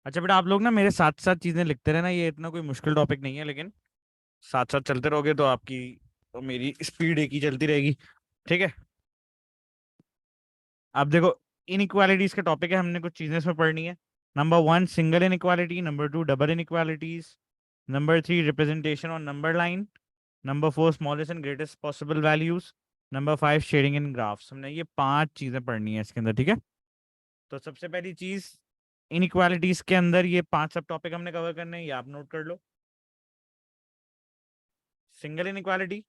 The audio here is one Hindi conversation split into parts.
अच्छा बेटा, आप लोग ना मेरे साथ साथ चीजें लिखते रहना, ये इतना कोई मुश्किल टॉपिक नहीं है, लेकिन साथ साथ चलते रहोगे तो आपकी तो मेरी स्पीड एक ही चलती रहेगी। ठीक है। अब देखो, इनइक्वालिटीज के टॉपिक है, हमने कुछ चीजें इसमें पढ़नी है। Number one, single inequality. Number two, double inequalities. Number three, representation on number line. Number four, smallest and greatest possible values. Number five, shading in graphs. हमने ये पांच चीजें पढ़नी है इसके अंदर। ठीक है। तो सबसे पहली चीज, इनइक्वालिटीज के अंदर ये पांच सब टॉपिक हमने कवर करने हैं, ये आप नोट कर लो। Single inequality,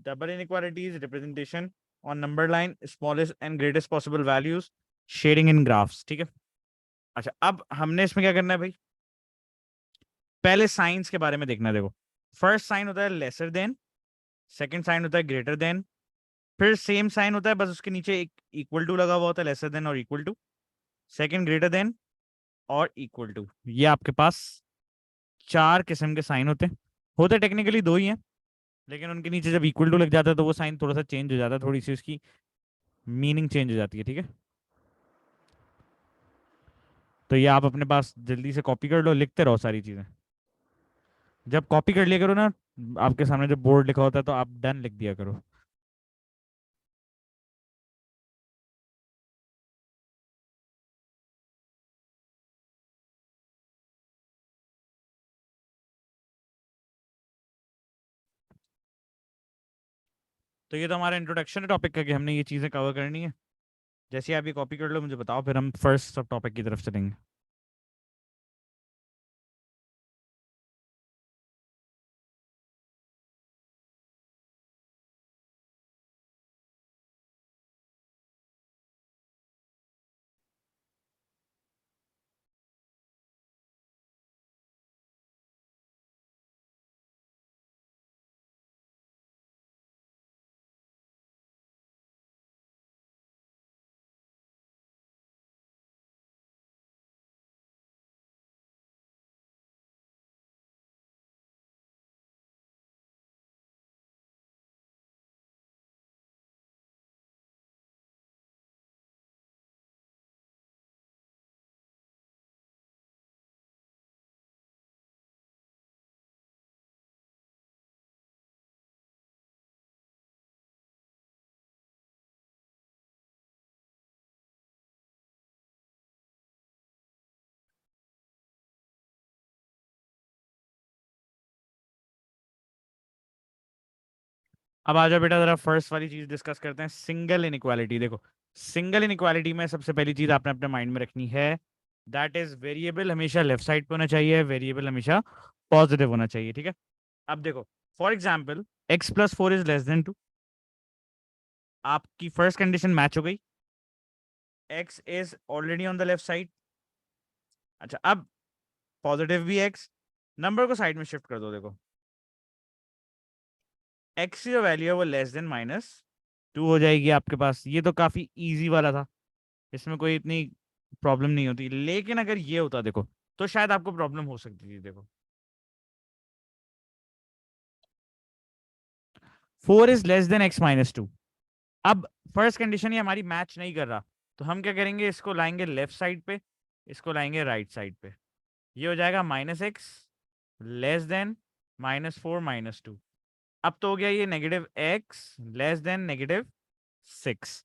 double inequalities, representation on number line, smallest and greatest possible values, shading in graphs। ठीक है। अच्छा, अब हमने इसमें क्या करना है भाई, पहले साइंस के बारे में देखना है। देखो, फर्स्ट साइन होता है लेसर देन, सेकंड साइन होता है ग्रेटर देन, फिर सेम साइन होता है, बस उसके नीचे एक इक्वल टू लगा हुआ होता है, लेसर देन और equal to, second greater than और इक्वल टू। ये आपके पास चार किस्म के साइन होते टेक्निकली दो ही हैं, लेकिन उनके नीचे जब इक्वल टू लग जाता है तो वो साइन थोड़ा सा चेंज हो जाता है, थोड़ी सी उसकी मीनिंग चेंज हो जाती है। ठीक है। तो ये आप अपने पास जल्दी से कॉपी कर लो, लिखते रहो सारी चीजें। जब कॉपी कर लिया करो ना, आपके सामने जब बोर्ड लिखा होता है तो आप डन लिख दिया करो। तो ये तो हमारा इंट्रोडक्शन टॉपिक का कि हमने ये चीजें कवर करनी है। जैसे आप ये कॉपी कर लो मुझे बताओ, फिर हम फर्स्ट सब टॉपिक की तरफ चलेंगे। अब आ जाओ बेटा, जरा फर्स्ट वाली चीज डिस्कस करते हैं, सिंगल इनइक्वालिटी। देखो, सिंगल इनइक्वालिटी में सबसे पहली चीज आपने अपने माइंड में रखनी है, दैट इज वेरिएबल हमेशा लेफ्ट साइड पे होना चाहिए, वेरिएबल हमेशा पॉजिटिव होना चाहिए। ठीक है। अब देखो, फॉर एग्जाम्पल, x+4 <2। आपकी फर्स्ट कंडीशन मैच हो गई, x is already on the left side. अच्छा, अब पॉजिटिव भी x, नंबर को साइड में शिफ्ट कर दो। देखो, x की जो वैल्यू है वो लेस देन -2 हो जाएगी आपके पास। ये तो काफी इजी वाला था, इसमें कोई इतनी प्रॉब्लम नहीं होती, लेकिन अगर ये होता देखो, तो शायद आपको प्रॉब्लम हो सकती थी। देखो, 4 < (x - 2)। अब फर्स्ट कंडीशन ये हमारी मैच नहीं कर रहा, तो हम क्या करेंगे, इसको लाएंगे लेफ्ट साइड पे, इसको लाएंगे राइट साइड पे। ये हो जाएगा -x <(-4 - 2)। अब तो हो गया ये -x <(-6)।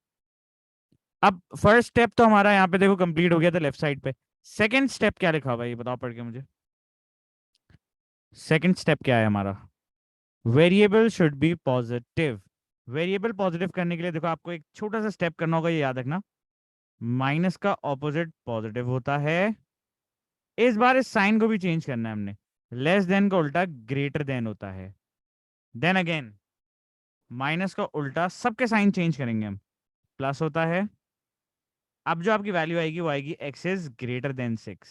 अब फर्स्ट स्टेप तो हमारा यहाँ पे देखो कंप्लीट हो गया था लेफ्ट साइड पे। सेकंड स्टेप क्या लिखा हुआ है ये बताओ पढ़ के मुझे। सेकंड स्टेप क्या है हमारा, variable should be positive. Variable positive करने के लिए देखो आपको एक छोटा सा स्टेप करना होगा, ये याद रखना, माइनस का ऑपोजिट पॉजिटिव होता है। इस बार इस साइन को भी चेंज करना है हमने, लेस देन का उल्टा ग्रेटर देन होता है। देन अगेन, माइनस का उल्टा, सबके साइन चेंज करेंगे हम, प्लस होता है। अब जो आपकी वैल्यू आएगी वो आएगी x इज ग्रेटर देन 6।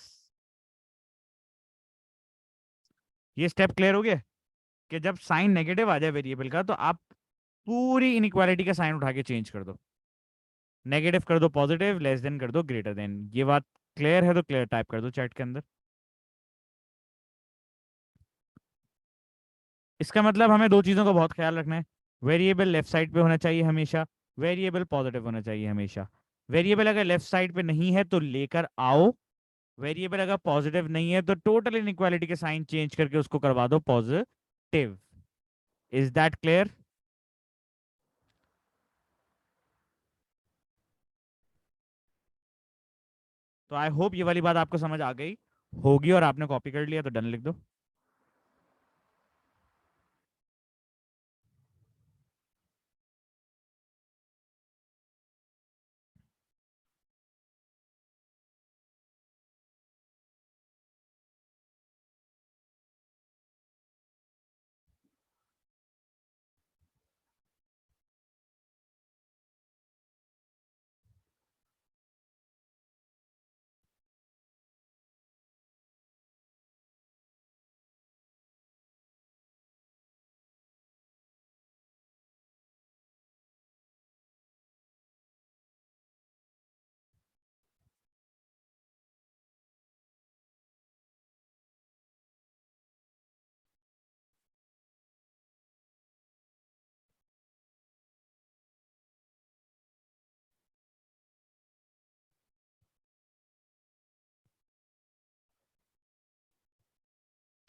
ये स्टेप क्लियर हो गया कि जब साइन नेगेटिव आ जाए वेरिएबल का, तो आप पूरी इनइक्वालिटी का साइन उठा के चेंज कर दो, नेगेटिव कर दो पॉजिटिव, लेस देन कर दो ग्रेटर देन। ये बात क्लियर है तो क्लियर टाइप कर दो चैट के अंदर। इसका मतलब हमें दो चीजों का बहुत ख्याल रखना है, वेरिएबल लेफ्ट साइड पे होना चाहिए हमेशा, वेरिएबल पॉजिटिव होना चाहिए हमेशा। वेरिएबल अगर लेफ्ट साइड पे नहीं है तो लेकर आओ, वेरिएबल अगर पॉजिटिव नहीं है तो टोटल इनइक्वालिटी के साइन चेंज करके उसको करवा दो पॉजिटिव। Is that clear? तो आई होप ये वाली बात आपको समझ आ गई होगी, और आपने कॉपी कर लिया तो डन लिख दो।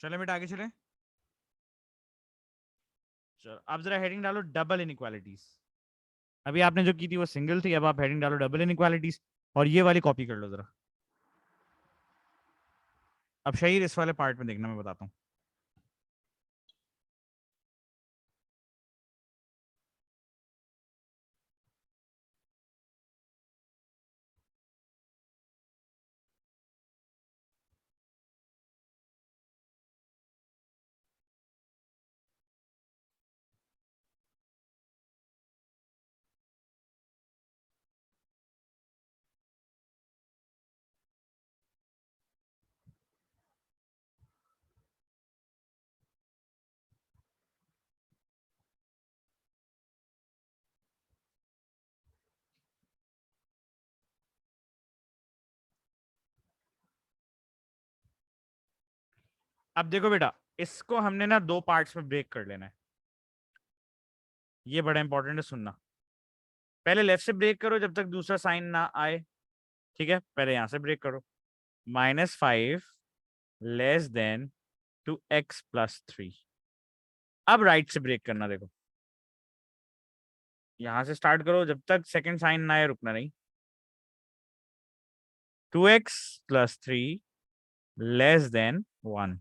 चले बेटा आगे चले। चलो अब जरा हेडिंग डालो डबल इनइक्वालिटीज। अभी आपने जो की थी वो सिंगल थी, अब आप हेडिंग डालो डबल इनइक्वालिटीज, और ये वाली कॉपी कर लो जरा। अब शहीर इस वाले पार्ट में देखना, मैं बताता हूँ। अब देखो बेटा, इसको हमने ना दो पार्ट्स में ब्रेक कर लेना है, ये बड़ा इंपॉर्टेंट है, सुनना। पहले लेफ्ट से ब्रेक करो जब तक दूसरा साइन ना आए, ठीक है? पहले यहां से ब्रेक करो, -5 लेस देन 2x+3। अब राइट से ब्रेक करना, देखो यहां से स्टार्ट करो, जब तक सेकंड साइन ना आए रुकना नहीं। 2x+3 less than 1।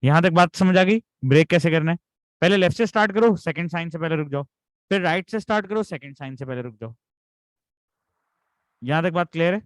यहां तक बात समझ आ गई? ब्रेक कैसे करना है? पहले लेफ्ट से स्टार्ट करो, सेकंड साइन से पहले रुक जाओ, फिर राइट से स्टार्ट करो, सेकंड साइन से पहले रुक जाओ। यहां तक बात क्लियर है?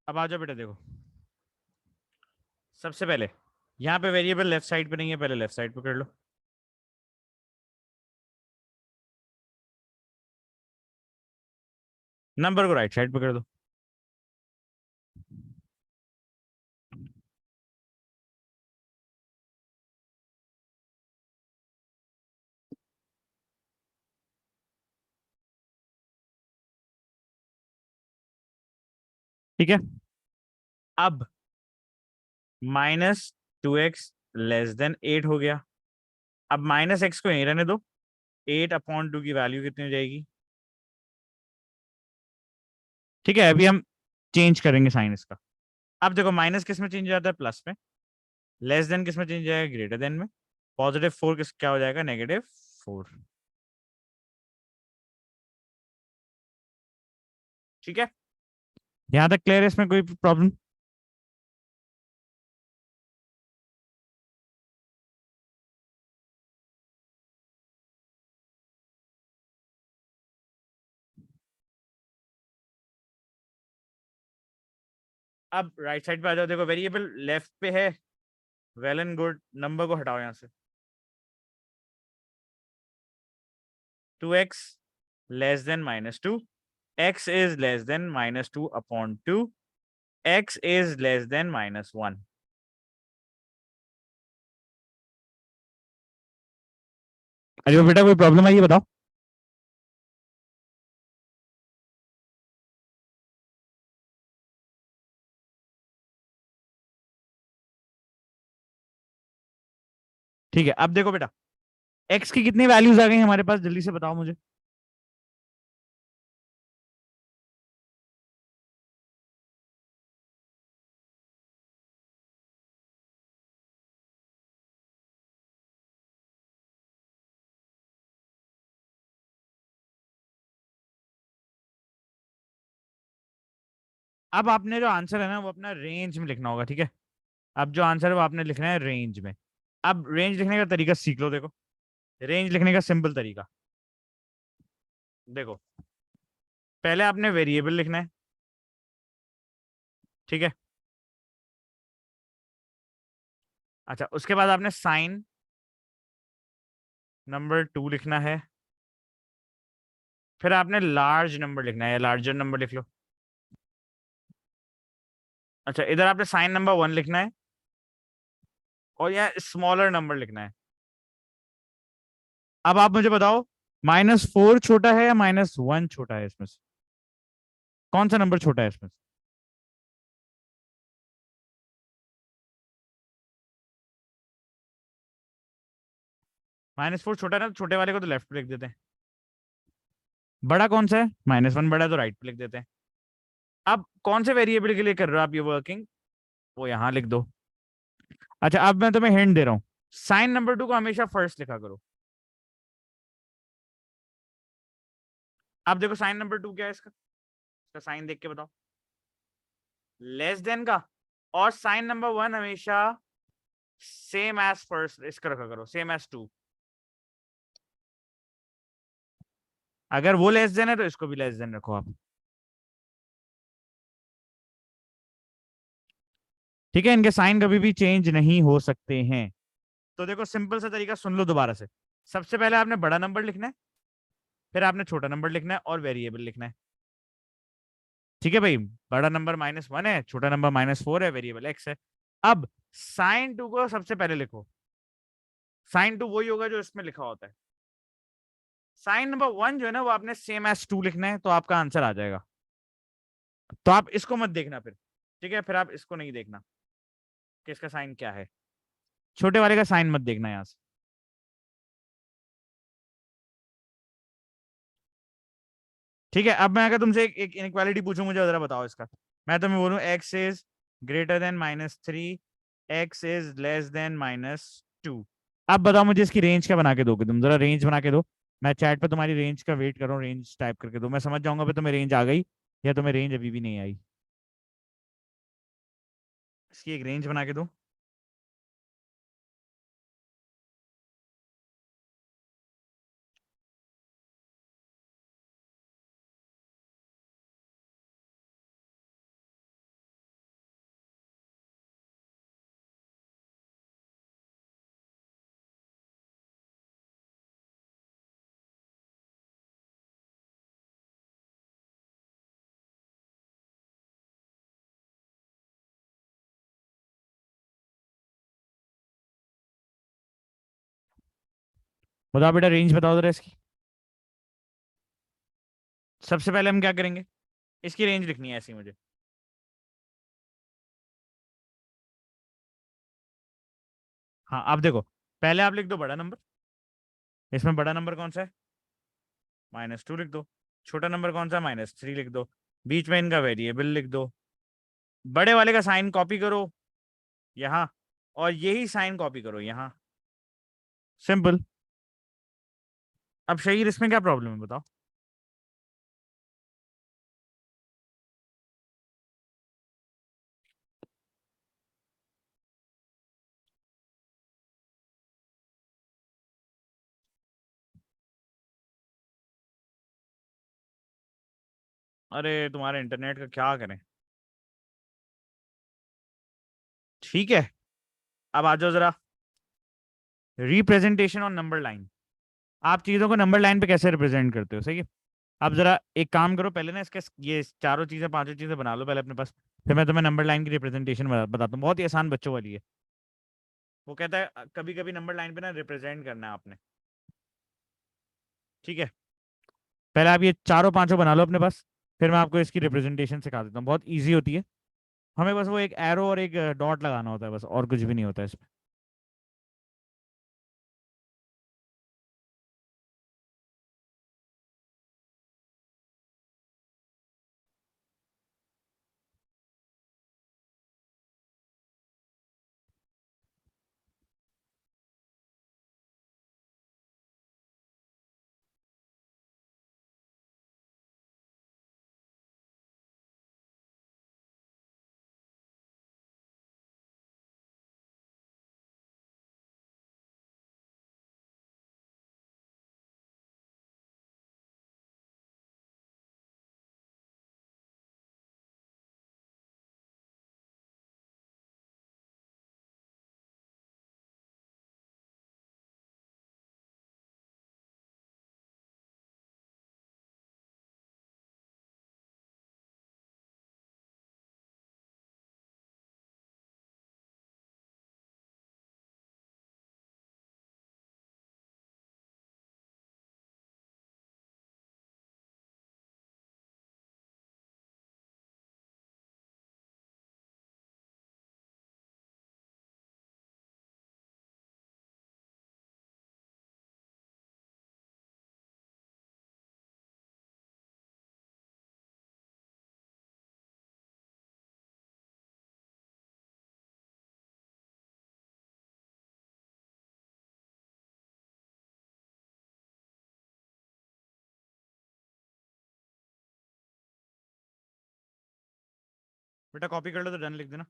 अब आ जाओ बेटा, देखो सबसे पहले यहाँ पे वेरिएबल लेफ्ट साइड पे नहीं है, पहले लेफ्ट साइड पे कर लो। नंबर को राइट साइड पे कर दो। ठीक है। अब -2x < 8 हो गया। अब -x को यहीं रहने दो। 8/2 की वैल्यू कितनी हो जाएगी? ठीक है, अभी हम चेंज करेंगे साइन इसका। अब देखो माइनस किस में चेंज हो जाता है? प्लस में। लेस देन किस में चेंज हो जाएगा? ग्रेटर देन में। +4 किस क्या हो जाएगा? -4। ठीक है, यहां तक क्लियर है? इसमें कोई प्रॉब्लम? अब राइट साइड पे आ जाओ। देखो वेरिएबल लेफ्ट पे है, वेल एंड गुड। नंबर को हटाओ यहां से। 2x < -2, x is less than -2/2, x is less than -1। अरे बेटा कोई प्रॉब्लम है ये बताओ। ठीक है, अब देखो बेटा, x की कितनी वैल्यूज आ गई हमारे पास? जल्दी से बताओ मुझे। अब आपने जो आंसर है ना वो अपना रेंज में लिखना होगा। ठीक है, अब जो आंसर है वो आपने लिखना है रेंज में। अब रेंज लिखने का तरीका सीख लो। देखो रेंज लिखने का सिंपल तरीका देखो, पहले आपने वेरिएबल लिखना है। ठीक है, अच्छा उसके बाद आपने साइन नंबर 2 लिखना है। फिर आपने लार्ज नंबर लिखना है या लार्जर नंबर लिख लो। अच्छा इधर आपने साइन नंबर 1 लिखना है और यहाँ स्मॉलर नंबर लिखना है। अब आप मुझे बताओ, -4 छोटा है या -1 छोटा है? इसमें से कौन सा नंबर छोटा है इसमें से? -4 छोटा है ना, तो छोटे वाले को तो लेफ्ट पे लिख देते हैं। बड़ा कौन सा है? -1 बड़ा है तो राइट पे लिख देते हैं। अब कौन से वेरिएबल के लिए कर रहे हो आप ये वर्किंग? वो यहां लिख दो। अच्छा अब मैं तुम्हें हिंट दे रहा हूँ, साइन नंबर 2 को हमेशा फर्स्ट लिखा करो। अब देखो साइन नंबर 2 क्या है इसका? इसका साइन देख के बताओ। लेस देन का। और साइन नंबर 1 हमेशा सेम एज फर्स्ट इसका रखा करो, सेम एज 2। अगर वो लेस देन है तो इसको भी लेस देन रखो आप। ठीक है, इनके साइन कभी भी चेंज नहीं हो सकते हैं। तो देखो सिंपल सा तरीका सुन लो दोबारा से। सबसे पहले आपने बड़ा नंबर लिखना है, फिर आपने छोटा नंबर लिखना है और वेरिएबल लिखना है। ठीक है भाई, बड़ा नंबर -1 है, छोटा नंबर -4 है, वेरिएबल x है। अब साइन 2 को सबसे पहले लिखो। साइन 2 वही होगा जो इसमें लिखा होता है। साइन नंबर 1 जो है ना वो आपने सेम एज 2 लिखना है, तो आपका आंसर आ जाएगा। तो आप इसको मत देखना फिर। ठीक है, फिर आप इसको नहीं देखना कि इसका साइन क्या है। छोटे वाले का साइन मत देखना यहां से। ठीक है, अब मैं अगर तुमसे एक इनक्वालिटी पूछूं, मुझे जरा बताओ इसका। मैं तुम्हें बोलूं x is greater then -3, x is less then -2। अब बताओ मुझे इसकी रेंज क्या बना के दोगे तुम? जरा रेंज बना के दो। मैं चैट पे तुम्हारी रेंज का वेट कर रहा हूँ, रेंज टाइप करके दो, मैं समझ जाऊंगा भी तुम्हें रेंज आ गई या तुम्हें रेंज अभी भी नहीं आई। इसकी एक रेंज बना के दो। बताओ बेटा, रेंज बताओ जरा इसकी। सबसे पहले हम क्या करेंगे, इसकी रेंज लिखनी है ऐसी मुझे। हाँ अब देखो, पहले आप लिख दो बड़ा नंबर। इसमें बड़ा नंबर कौन सा है? -2 लिख दो। छोटा नंबर कौन सा? -3 लिख दो। बीच में इनका वेरिएबल लिख दो। बड़े वाले का साइन कॉपी करो यहाँ, और यही साइन कॉपी करो यहाँ। सिंपल। अब शहीर, इसमें क्या प्रॉब्लम है बताओ? अरे तुम्हारे इंटरनेट का क्या करें। ठीक है, अब आ जाओ जरा, रिप्रेजेंटेशन ऑन नंबर लाइन। आप चीजों को नंबर लाइन पे कैसे रिप्रेजेंट करते हो, सही है? आप जरा एक काम करो, पहले ना इसके ये चारों चीजें पांचों चीजें बना लो पहले अपने पास, फिर मैं तुम्हें नंबर लाइन की रिप्रेजेंटेशन बताता हूँ। बहुत ही आसान बच्चों वाली है। वो कहता है कभी कभी नंबर लाइन पे ना रिप्रेजेंट करना है आपने। ठीक है, पहले आप ये चारों पांचों बना लो अपने पास, फिर मैं आपको इसकी रिप्रेजेंटेशन सिखा देता हूँ। बहुत ईजी होती है। हमें बस वो एक एरो और एक डॉट लगाना होता है बस, और कुछ भी नहीं होता है इसमें। बेटा कॉपी कर लो तो डन लिख देना।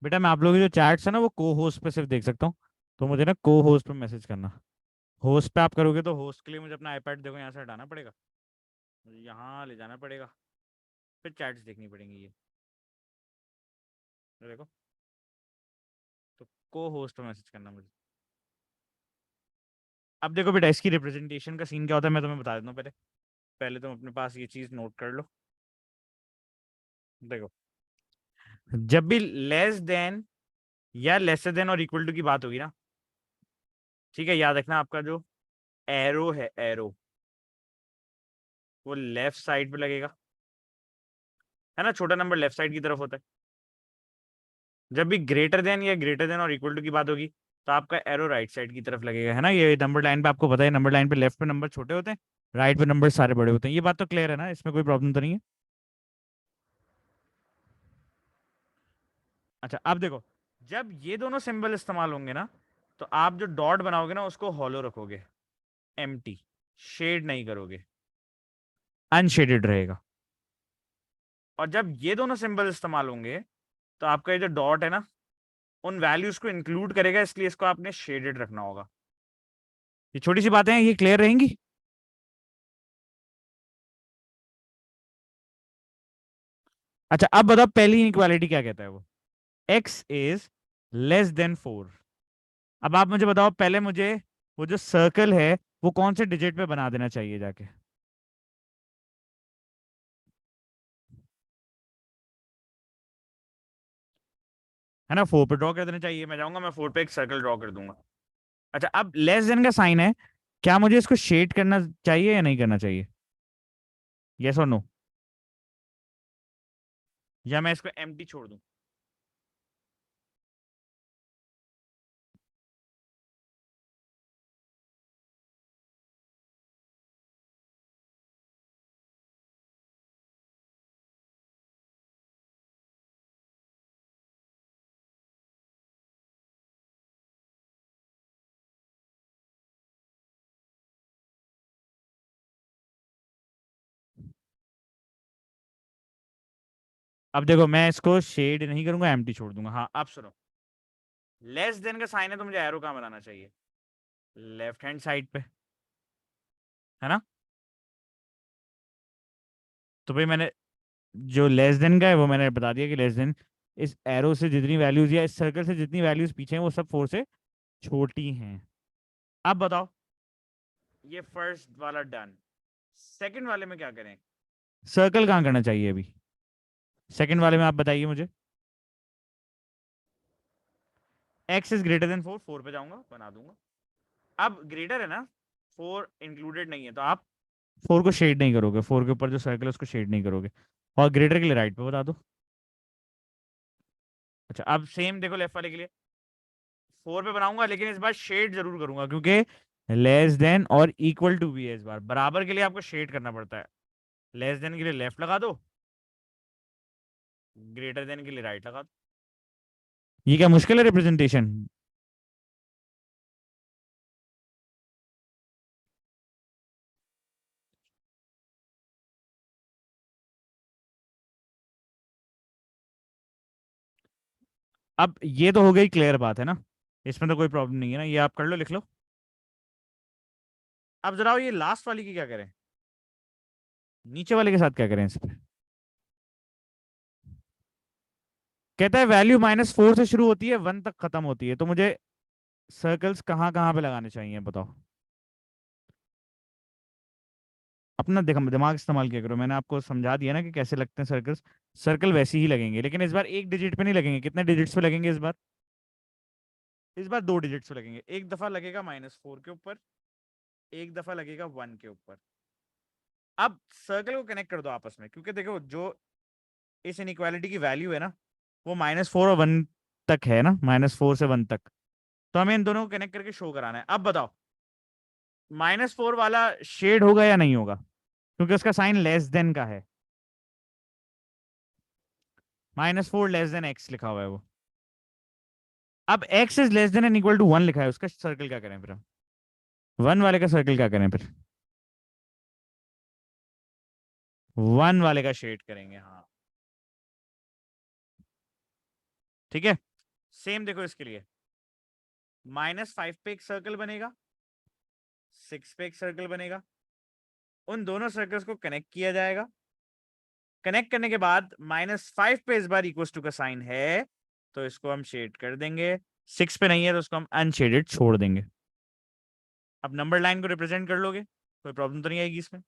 बेटा मैं आप लोगों की जो चैट्स है ना वो को होस्ट पे सिर्फ देख सकता हूँ, तो मुझे ना को होस्ट पे मैसेज करना। होस्ट पे आप करोगे तो होस्ट के लिए मुझे अपना आईपैड देखो यहाँ से हटाना पड़ेगा, मुझे यहाँ ले जाना पड़ेगा, फिर चैट्स देखनी पड़ेंगी ये देखो। तो को होस्ट पे मैसेज करना मुझे। अब देखो बेटा, इसकी रिप्रेजेंटेशन का सीन क्या होता है मैं तुम्हें बता देता हूँ। पहले पहले तुम अपने पास ये चीज नोट कर लो। देखो, जब भी लेस देन या लेसर देन और इक्वल टू की बात होगी ना, ठीक है, याद रखना आपका जो एरो है, एरो वो लेफ्ट साइड पे लगेगा, है ना? छोटा नंबर लेफ्ट साइड की तरफ होता है। जब भी ग्रेटर देन या ग्रेटर देन और इक्वल टू की बात होगी, तो आपका एरो राइट साइड की तरफ लगेगा, है ना? ये नंबर लाइन पे आपको पता है, नंबर लाइन पे लेफ्ट पे नंबर छोटे होते हैं, राइट पे नंबर सारे बड़े होते हैं, ये बात तो क्लियर है ना, इसमें कोई प्रॉब्लम तो नहीं है। अच्छा अब देखो, जब ये दोनों सिंबल इस्तेमाल होंगे ना, तो आप जो डॉट बनाओगे ना उसको हॉलो रखोगे, एम्प्टी, शेड नहीं करोगे, अनशेडेड रहेगा। और जब ये दोनों सिंबल इस्तेमाल होंगे, तो आपका ये जो डॉट है ना, उन वैल्यूज को इंक्लूड करेगा, इसलिए इसको आपने शेडेड रखना होगा। ये छोटी सी बातें हैं, ये क्लियर रहेंगी। अच्छा अब बताओ पहली इनइक्वालिटी क्या कहता है वो, x इज लेस देन 4। अब आप मुझे बताओ, पहले मुझे वो जो सर्कल है वो कौन से डिजिट पे बना देना चाहिए जाके। है ना, 4 पे ड्रॉ कर देना चाहिए, मैं जाऊंगा, मैं 4 पे एक सर्कल ड्रॉ कर दूंगा। अच्छा अब लेस देन का साइन है, क्या मुझे इसको शेड करना चाहिए या नहीं करना चाहिए, यस और नो, या मैं इसको एम्प्टी छोड़ दूं। अब देखो मैं इसको शेड नहीं करूंगा, एम्प्टी छोड़ दूंगा। हाँ अब सुनो, लेस देन का साइन है तो मुझे एरो कहाँ बनाना चाहिए, लेफ्ट हैंड साइड पे, है ना। तो भाई मैंने जो लेस देन का है वो मैंने बता दिया कि लेस देन, इस एरो से जितनी वैल्यूज या इस सर्कल से जितनी वैल्यूज पीछे हैं वो सब 4 से छोटी हैं। अब बताओ, ये फर्स्ट वाला डन, सेकंड वाले में क्या करें, सर्कल कहाँ करना चाहिए अभी, सेकंड वाले में आप बताइए मुझे। एक्स इज ग्रेटर देन 4, 4 पे जाऊंगा, बना दूंगा। अब ग्रेटर है ना, 4 इंक्लूडेड नहीं है, तो आप 4 को शेड नहीं करोगे, 4 के ऊपर जो सर्कल है उसको शेड नहीं करोगे, और ग्रेटर के लिए राइट पे बता दो। अच्छा अब सेम देखो लेफ्ट वाले के लिए, 4 पे बनाऊंगा लेकिन इस बार शेड जरूर करूंगा, क्योंकि लेस देन और इक्वल टू भी है, इस बार बराबर के लिए आपको शेड करना पड़ता है। लेस देन के लिए लेफ्ट लगा दो, ग्रेटर देन के लिए राइट लगा दो। ये क्या मुश्किल है रिप्रेजेंटेशन। अब ये तो हो गई क्लियर बात है ना, इसमें तो कोई प्रॉब्लम नहीं है ना, ये आप कर लो, लिख लो। अब जरा ये लास्ट वाली की क्या करें, नीचे वाले के साथ क्या करें इस पे। कहता है वैल्यू -4 से शुरू होती है 1 तक खत्म होती है, तो मुझे सर्कल्स कहाँ कहाँ पे लगाने चाहिए बताओ। अपना देखो दिमाग इस्तेमाल किया करो, मैंने आपको समझा दिया ना कि कैसे लगते हैं सर्कल्स। सर्कल वैसे ही लगेंगे, लेकिन इस बार एक डिजिट पे नहीं लगेंगे, कितने डिजिट्स पे लगेंगे इस बार, इस बार 2 डिजिट्स पे लगेंगे। एक दफा लगेगा -4 के ऊपर, एक दफा लगेगा 1 के ऊपर। अब सर्कल को कनेक्ट कर दो आपस में, क्योंकि देखो जो इस इनइक्वालिटी की वैल्यू है ना, वो -4 और 1 तक है ना, -4 से 1 तक, तो हमें इन दोनों को कनेक्ट करके शो कराना है। अब बताओ -4 वाला शेड होगा या नहीं होगा, क्योंकि उसका साइन लेस देन का है, -4 लेस देन एक्स लिखा हुआ है वो। अब x is less than and equal to 1 लिखा है, उसका सर्कल क्या करें फिर हम, 1 वाले का सर्कल क्या करें फिर, 1 वाले का शेड करेंगे, हाँ ठीक है। सेम देखो इसके लिए, -5 पे एक सर्कल बनेगा, 6 पे एक सर्कल बनेगा, उन दोनों सर्कल्स को कनेक्ट किया जाएगा। कनेक्ट करने के बाद -5 पे इस बार इक्वल टू का साइन है, तो इसको हम शेड कर देंगे, 6 पे नहीं है तो उसको हम अनशेडेड छोड़ देंगे। अब नंबर लाइन को रिप्रेजेंट कर लोगे, कोई प्रॉब्लम तो नहीं आएगी इसमें।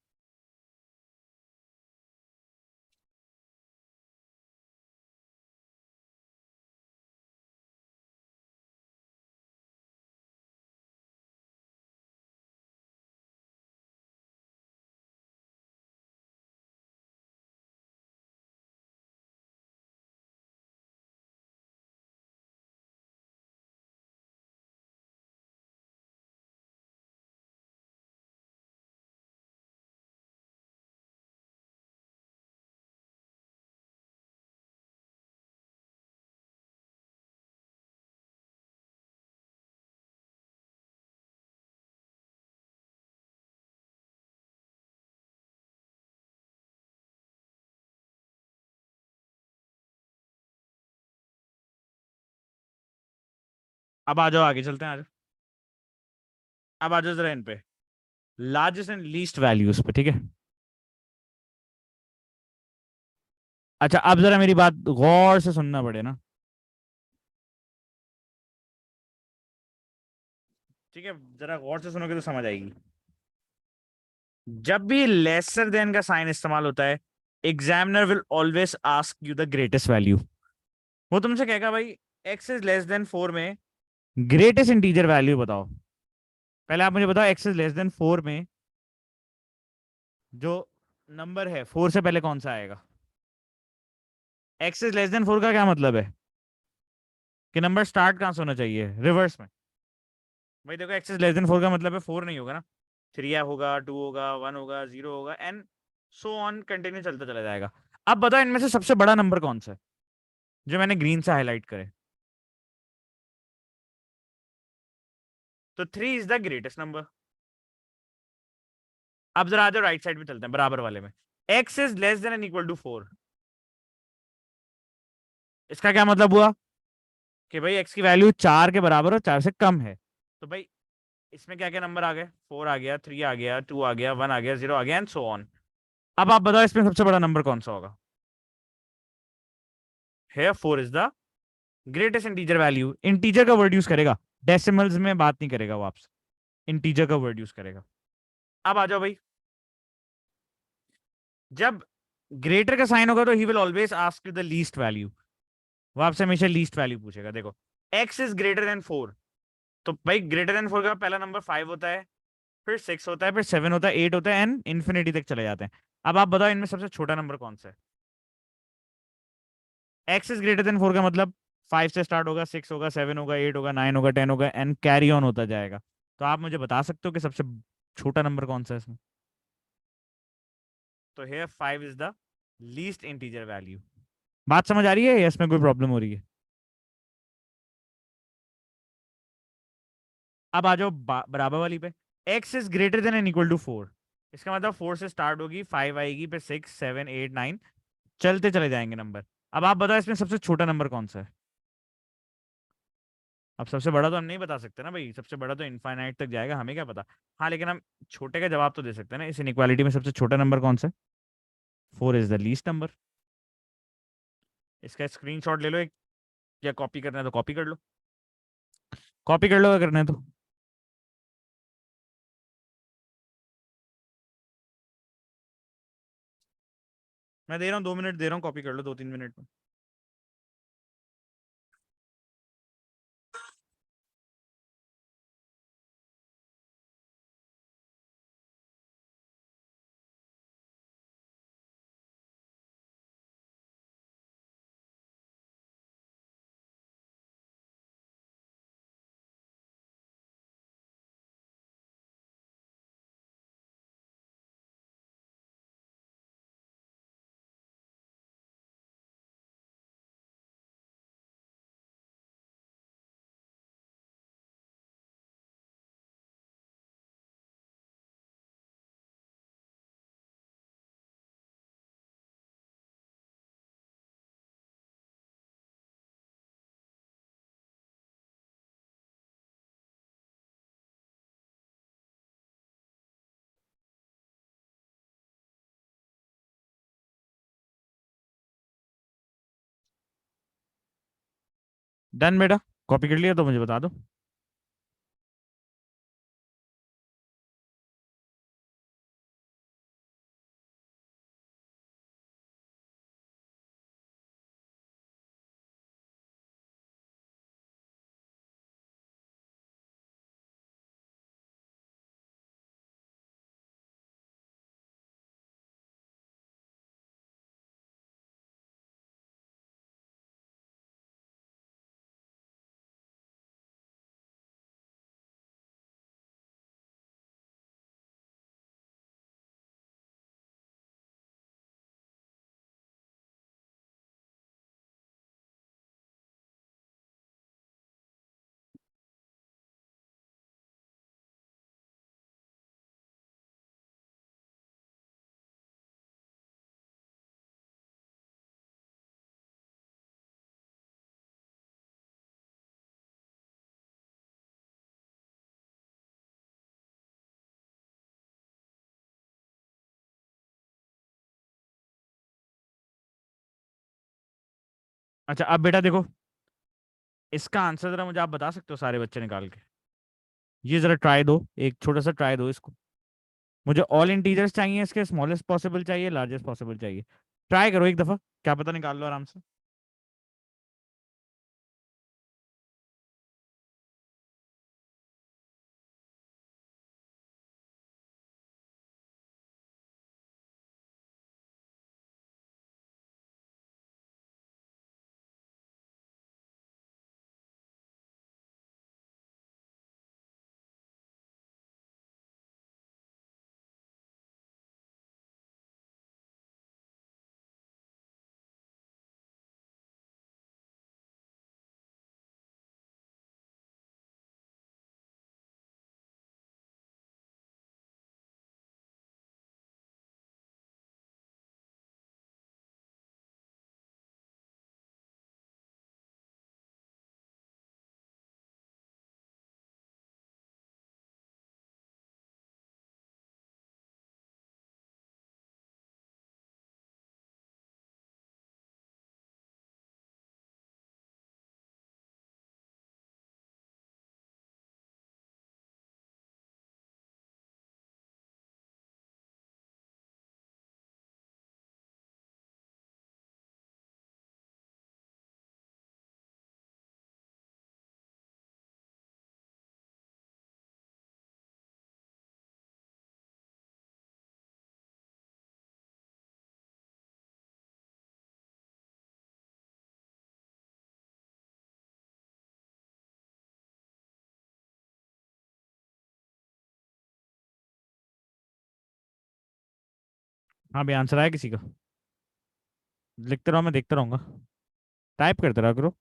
अब आ जाओ, आगे चलते हैं, आ जाओ। अब आ जाओ जरा इन पे, लार्जेस्ट एंड लीस्ट वैल्यूज पे, ठीक है। अच्छा, अब जरा मेरी बात गौर से सुनना पड़े ना, ठीक है। जरा गौर से सुनोगे तो समझ आएगी। जब भी लेसर देन का साइन इस्तेमाल होता है, examiner will always ask you the greatest value. वो तुमसे कहेगा भाई, एक्स इज लेस देन 4 में ग्रेटेस्ट इंटीजर वैल्यू बताओ। पहले आप मुझे बताओ, एक्स इज लेस देन 4 में जो नंबर है 4 से पहले कौन सा आएगा। एक्स इज लेस देन 4 का क्या मतलब है, कि नंबर स्टार्ट कहां से होना चाहिए, रिवर्स में। भाई देखो, एक्स इज लेस देन 4 का मतलब है 4 नहीं होगा ना, 3 होगा, 2 होगा, 1 होगा, 0 होगा, एंड सो ऑन कंटिन्यू चलता चला जाएगा। अब बताओ इनमें से सबसे बड़ा नंबर कौन सा है, जो मैंने ग्रीन से हाईलाइट करे। तो 3 इज द ग्रेटेस्ट नंबर। अब जरा आ जाओ, राइट साइड में चलते हैं, बराबर वाले में। X is less than and equal to 4, इसका क्या मतलब हुआ, कि भाई एक्स की वैल्यू 4 के बराबर और 4 से कम है। तो भाई इसमें क्या क्या नंबर आ गए, 4 आ गया, 3 आ गया, 2 आ गया, 1 आ गया, 0 आ गया, एंड सो ऑन। अब आप बताओ इसमें सबसे बड़ा नंबर कौन सा होगा। है 4 is the greatest integer value. Integer का वर्ड यूज करेगा, डेसिमल्स में बात नहीं करेगा वो आपसे, इंटीजर का वर्ड यूज करेगा। अब आ जाओ भाई, जब ग्रेटर का साइन होगा तो he will always ask you the least value. वो आपसे हमेशा लीस्ट वैल्यू पूछेगा। देखो, एक्स इज ग्रेटर देन 4, तो भाई ग्रेटर देन 4 का पहला नंबर 5 होता है, फिर 6 होता है, फिर 7 होता है, 8 होता है, एंड इन्फिनिटी तक चले जाते हैं। अब आप बताओ इनमें सबसे छोटा नंबर कौन सा है। एक्स इज ग्रेटर देन 4 का मतलब 5 से स्टार्ट होगा, 6 होगा, 7 होगा, 8 होगा, 9 होगा, 10 होगा, एंड कैरी ऑन होता जाएगा। तो आप मुझे बता सकते हो कि सबसे छोटा नंबर कौन सा है इसमें। तो here 5 is the least integer value. बात समझ आ रही है या इसमें कोई प्रॉब्लम हो रही है। अब आ जाओ बराबर वाली पे, x is greater than and equal to 4। इसका मतलब 4 से स्टार्ट होगी, 5 आएगी, फिर 6, 7, 8, 9, चलते चले जाएंगे नंबर। अब आप बताओ इसमें सबसे छोटा नंबर कौन सा है। अब सबसे बड़ा तो हम नहीं बता सकते ना भाई, सबसे बड़ा तो इनफाइनाइट तक जाएगा, हमें क्या पता। हाँ, लेकिन हम छोटे का जवाब तो दे सकते हैं ना, इस इनइक्वालिटी में सबसे छोटा नंबर कौन सा है। 4 इज द लीस्ट नंबर। इसका स्क्रीनशॉट ले लो एक, या कॉपी करना है तो कॉपी कर लो, कॉपी कर लो अगर करना है तो। मैं दे रहा हूँ 2 मिनट दे रहा हूँ, कॉपी कर लो 2-3 मिनट में। डन बेटा, कॉपी कर लिया तो मुझे बता दो। अच्छा अब बेटा देखो, इसका आंसर जरा मुझे आप बता सकते हो सारे बच्चे निकाल के? ये जरा ट्राई दो, एक छोटा सा ट्राई दो इसको। मुझे ऑल इंटीजर्स चाहिए, इसके स्मॉलेस्ट पॉसिबल चाहिए, लार्जेस्ट पॉसिबल चाहिए। ट्राई करो एक दफा, क्या पता निकाल लो आराम से। हाँ भी आंसर आया किसी का? लिखते रहो, मैं देखता रहूंगा। टाइप करते रहा करो।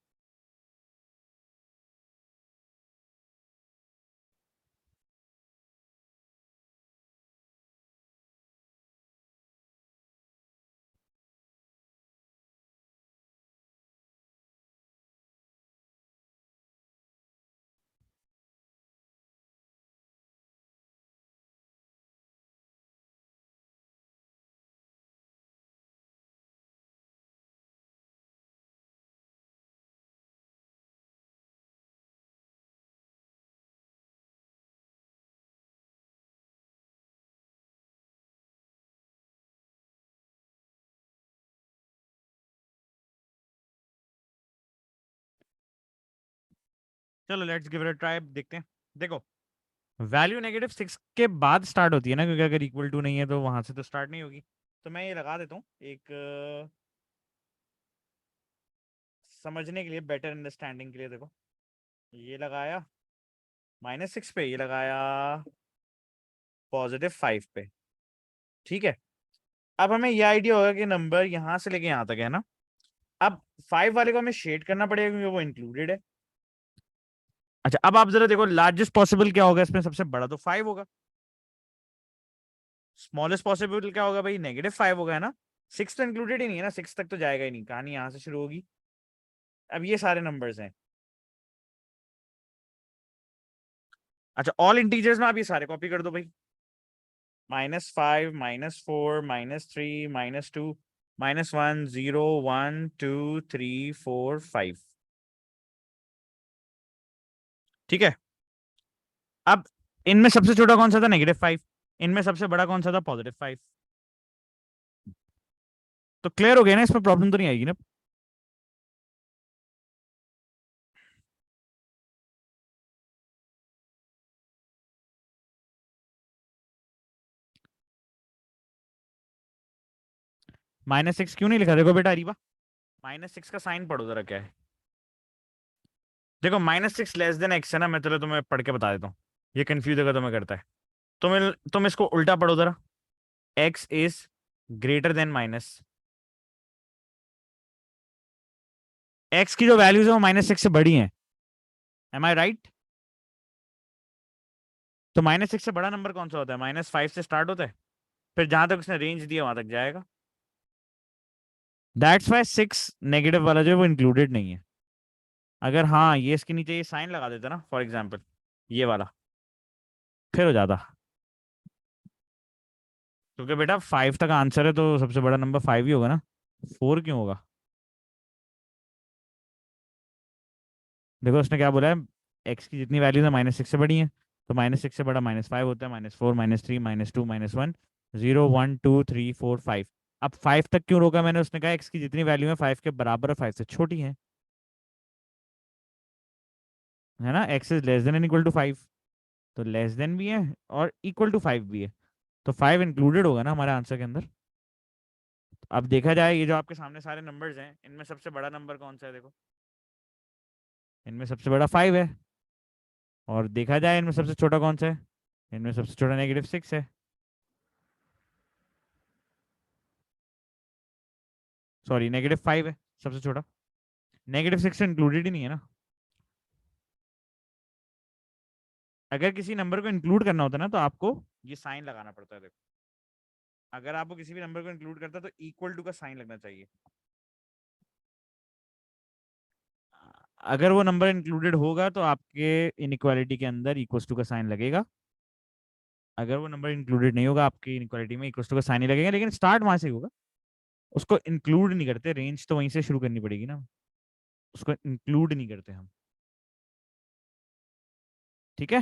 चलो let's give it a try, देखते हैं। देखो, वैल्यू -6 के बाद स्टार्ट होती है ना, क्योंकि अगर इक्वल टू नहीं है तो वहां से तो स्टार्ट नहीं होगी। तो मैं ये लगा देता हूँ एक समझने के लिए, बेटर अंडरस्टैंडिंग के लिए। देखो, ये लगाया -6 पे, ये लगाया +5 पे। ठीक है, अब हमें ये आइडिया होगा कि नंबर यहाँ से लेके यहाँ तक है ना। अब 5 वाले को हमें शेड करना पड़ेगा क्योंकि वो इंक्लूडेड है। अच्छा अब आप जरा देखो, लार्जेस्ट पॉसिबल क्या होगा इसमें? सबसे बड़ा तो 5 होगा। स्मॉलेस्ट पॉसिबल क्या होगा भाई? -5 होगा, है ना। 6 तो इंक्लूडेड ही नहीं है ना, 6 तक तो जाएगा ही नहीं, कहानी यहाँ से शुरू होगी। अब ये सारे नंबर्स हैं। अच्छा ऑल इंटीजर्स में आप ये सारे कॉपी कर दो भाई। -5, -4, -3, -2, -1, 0, 1, 2, 3, 4, 5। ठीक है, अब इनमें सबसे छोटा कौन सा था? -5। इनमें सबसे बड़ा कौन सा था? +5। तो क्लियर हो गया ना, इसमें प्रॉब्लम तो नहीं आएगी ना। -6 क्यों नहीं लिखा? देखो बेटा अरीबा, -6 का साइन पढ़ो जरा क्या है। देखो -6 x है ना, मैं चलो तुम्हें पढ़ के बता देता हूँ, ये कंफ्यूज अगर तुम्हें करता है। तुम इसको उल्टा पढ़ो जरा। x is greater then minus, x की जो वैल्यूज है वो -6 से बड़ी हैं। एम आई राइट? तो -6 से बड़ा नंबर कौन सा होता है? -5 से स्टार्ट होता है, फिर जहां तक उसने रेंज दिया वहां तक जाएगा। दैट्स वाई 6 नेगेटिव वाला जो है वो इंक्लूडेड नहीं है। अगर हाँ ये इसके नीचे ये साइन लगा देता ना, फॉर एग्जाम्पल ये वाला, फिर हो जाता। क्योंकि बेटा 5 तक आंसर है तो सबसे बड़ा नंबर 5 ही होगा ना, 4 क्यों होगा? देखो उसने क्या बोला है, एक्स की जितनी वैल्यूज है -6 से बड़ी है, तो -6 से बड़ा -5 होता है, -4 -3 -2 -1 0 1 2 3 4 5। अब 5 तक क्यों रोका मैंने, उसने कहा एक्स की जितनी वैल्यू है 5 के बराबर और 5 से छोटी है ना, x is less than and equal to 5, तो लेस देन भी है और इक्वल टू 5 भी है, तो 5 इंक्लूडेड होगा ना हमारे आंसर के अंदर। अब देखा जाए ये जो आपके सामने सारे नंबर्स हैं, इनमें सबसे बड़ा नंबर कौन सा है, देखो इनमें सबसे बड़ा 5 है, और देखा जाए इनमें सबसे छोटा कौन सा है, इनमें सबसे छोटा -6 है, सॉरी -5 है सबसे छोटा, -6 इंक्लूडेड ही नहीं है ना। अगर किसी नंबर को इंक्लूड करना होता है ना, तो आपको ये साइन लगाना पड़ता है, देखो अगर आपको किसी भी नंबर को इंक्लूड करता है तो इक्वल टू का साइन लगना चाहिए। अगर वो नंबर इंक्लूडेड होगा तो आपके इनइक्वालिटी के अंदर इक्वल टू का साइन लगेगा, अगर वो नंबर इंक्लूडेड नहीं होगा आपकी इनइक्वालिटी में इक्वल टू का साइन नहीं लगेगा, लेकिन स्टार्ट वहां से ही होगा। उसको इंक्लूड नहीं करते, रेंज तो वहीं से शुरू करनी पड़ेगी ना, उसको इंक्लूड नहीं करते हम। ठीक है,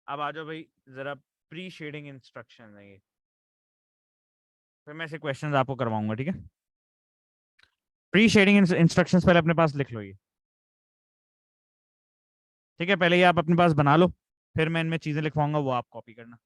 अब आ जाओ भाई जरा, प्री शेडिंग इंस्ट्रक्शन है ये, फिर मैं ऐसे क्वेश्चंस आपको करवाऊंगा, ठीक है। प्री शेडिंग इंस्ट्रक्शंस पहले अपने पास लिख लो ये, ठीक है, पहले ये आप अपने पास बना लो, फिर मैं इनमें चीजें लिखवाऊंगा, वो आप कॉपी करना।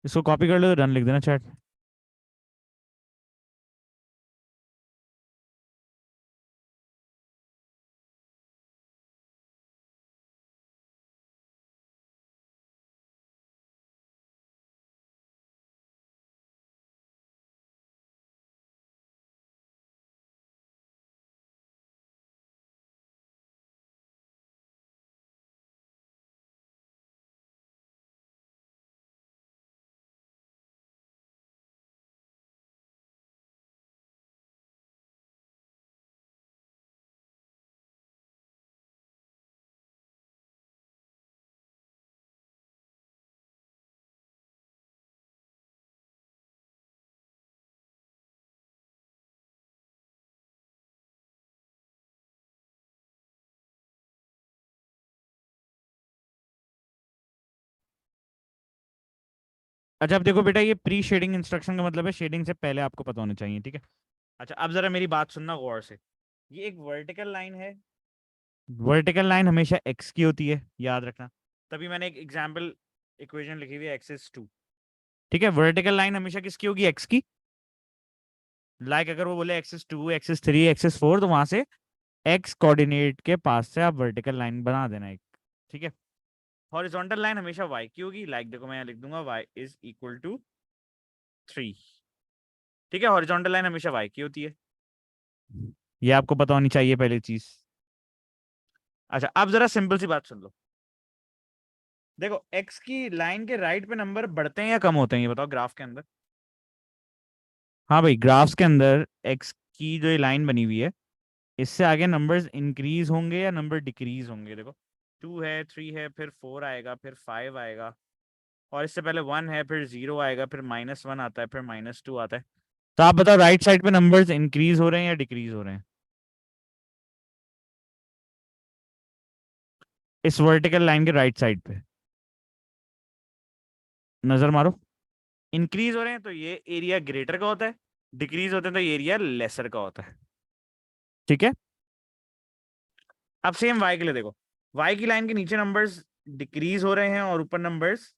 इसको कॉपी कर लो तो डन लिख देना चैट। अच्छा अब देखो बेटा, ये प्री शेडिंग इंस्ट्रक्शन का मतलब है शेडिंग से पहले आपको पता होना चाहिए, ठीक है। अच्छा अब जरा मेरी बात सुनना गौर से, ये एक वर्टिकल लाइन है, वर्टिकल लाइन हमेशा एक्स की होती है, याद रखना, तभी मैंने एक एग्जाम्पल इक्वेशन लिखी हुई है एक्सिस 2, ठीक है। वर्टिकल लाइन हमेशा किसकी होगी, एक्स की। लाइक अगर वो बोले एक्सिस 2 एक्सिस 3 एक्सिस 4, तो वहां से एक्स कोऑर्डिनेट के पास से आप वर्टिकल लाइन बना देना एक, ठीक है। हॉरिजॉन्टल लाइन हमेशा वाई की होगी, लाइक देखो मैं यहाँ लिख दूंगा वाई इज इक्वल टू 3, ठीक है, हॉरिजॉन्टल लाइन हमेशा वाई की होती है, ये आपको पता होनी चाहिए पहली चीज। अच्छा अब जरा सिंपल सी बात सुन लो, देखो एक्स की लाइन के राइट पे नंबर बढ़ते हैं या कम होते हैं, ये बताओ ग्राफ के अंदर। हाँ भाई, ग्राफ्स के अंदर एक्स की जो ये लाइन बनी हुई है, इससे आगे नंबर्स इंक्रीज होंगे या नंबर डिक्रीज होंगे, देखो 2 है, 3 है, फिर 4 आएगा, फिर 5 आएगा, और इससे पहले 1 है, फिर 0 आएगा, फिर -1 आता है, फिर -2 आता है। तो आप बताओ राइट साइड पे नंबर्स इंक्रीज हो रहे हैं या डिक्रीज हो रहे हैं, इस वर्टिकल लाइन के राइट साइड पे नजर मारो। इंक्रीज हो रहे हैं तो ये एरिया ग्रेटर का होता है, डिक्रीज होते हैं तो ये एरिया लेसर का होता है, ठीक है। अब सेम वाई के लिए देखो, वाई की लाइन के नीचे नंबर्स डिक्रीज हो रहे हैं और ऊपर नंबर्स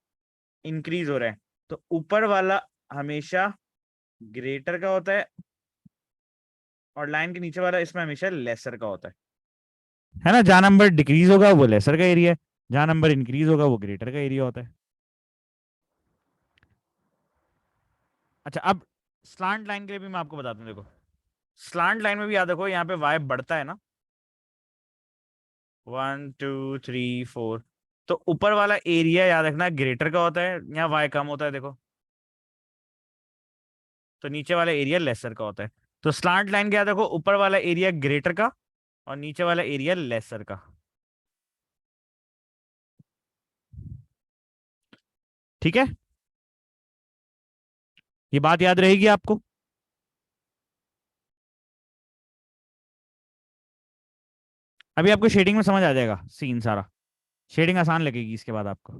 इंक्रीज हो रहे हैं, तो ऊपर वाला हमेशा ग्रेटर का होता है और लाइन के नीचे वाला इसमें हमेशा लेसर का होता है ना। जहां नंबर डिक्रीज होगा वो लेसर का एरिया है, जहां नंबर इंक्रीज होगा वो ग्रेटर का एरिया होता है। अच्छा, अब स्लांट लाइन के लिए भी मैं आपको बताता हूँ, देखो स्लांट लाइन में भी याद रखो, यहाँ पे वाई बढ़ता है ना, 1 2 3 4, तो ऊपर वाला एरिया याद रखना ग्रेटर का होता है, यहाँ वाई कम होता है देखो, तो नीचे वाला एरिया लेसर का होता है। तो स्लांट लाइन के याद रखो, ऊपर वाला एरिया ग्रेटर का और नीचे वाला एरिया लेसर का। ठीक है, ये बात याद रहेगी आपको। अभी आपको शेडिंग में समझ आ जाएगा सीन सारा, शेडिंग आसान लगेगी इसके बाद आपको।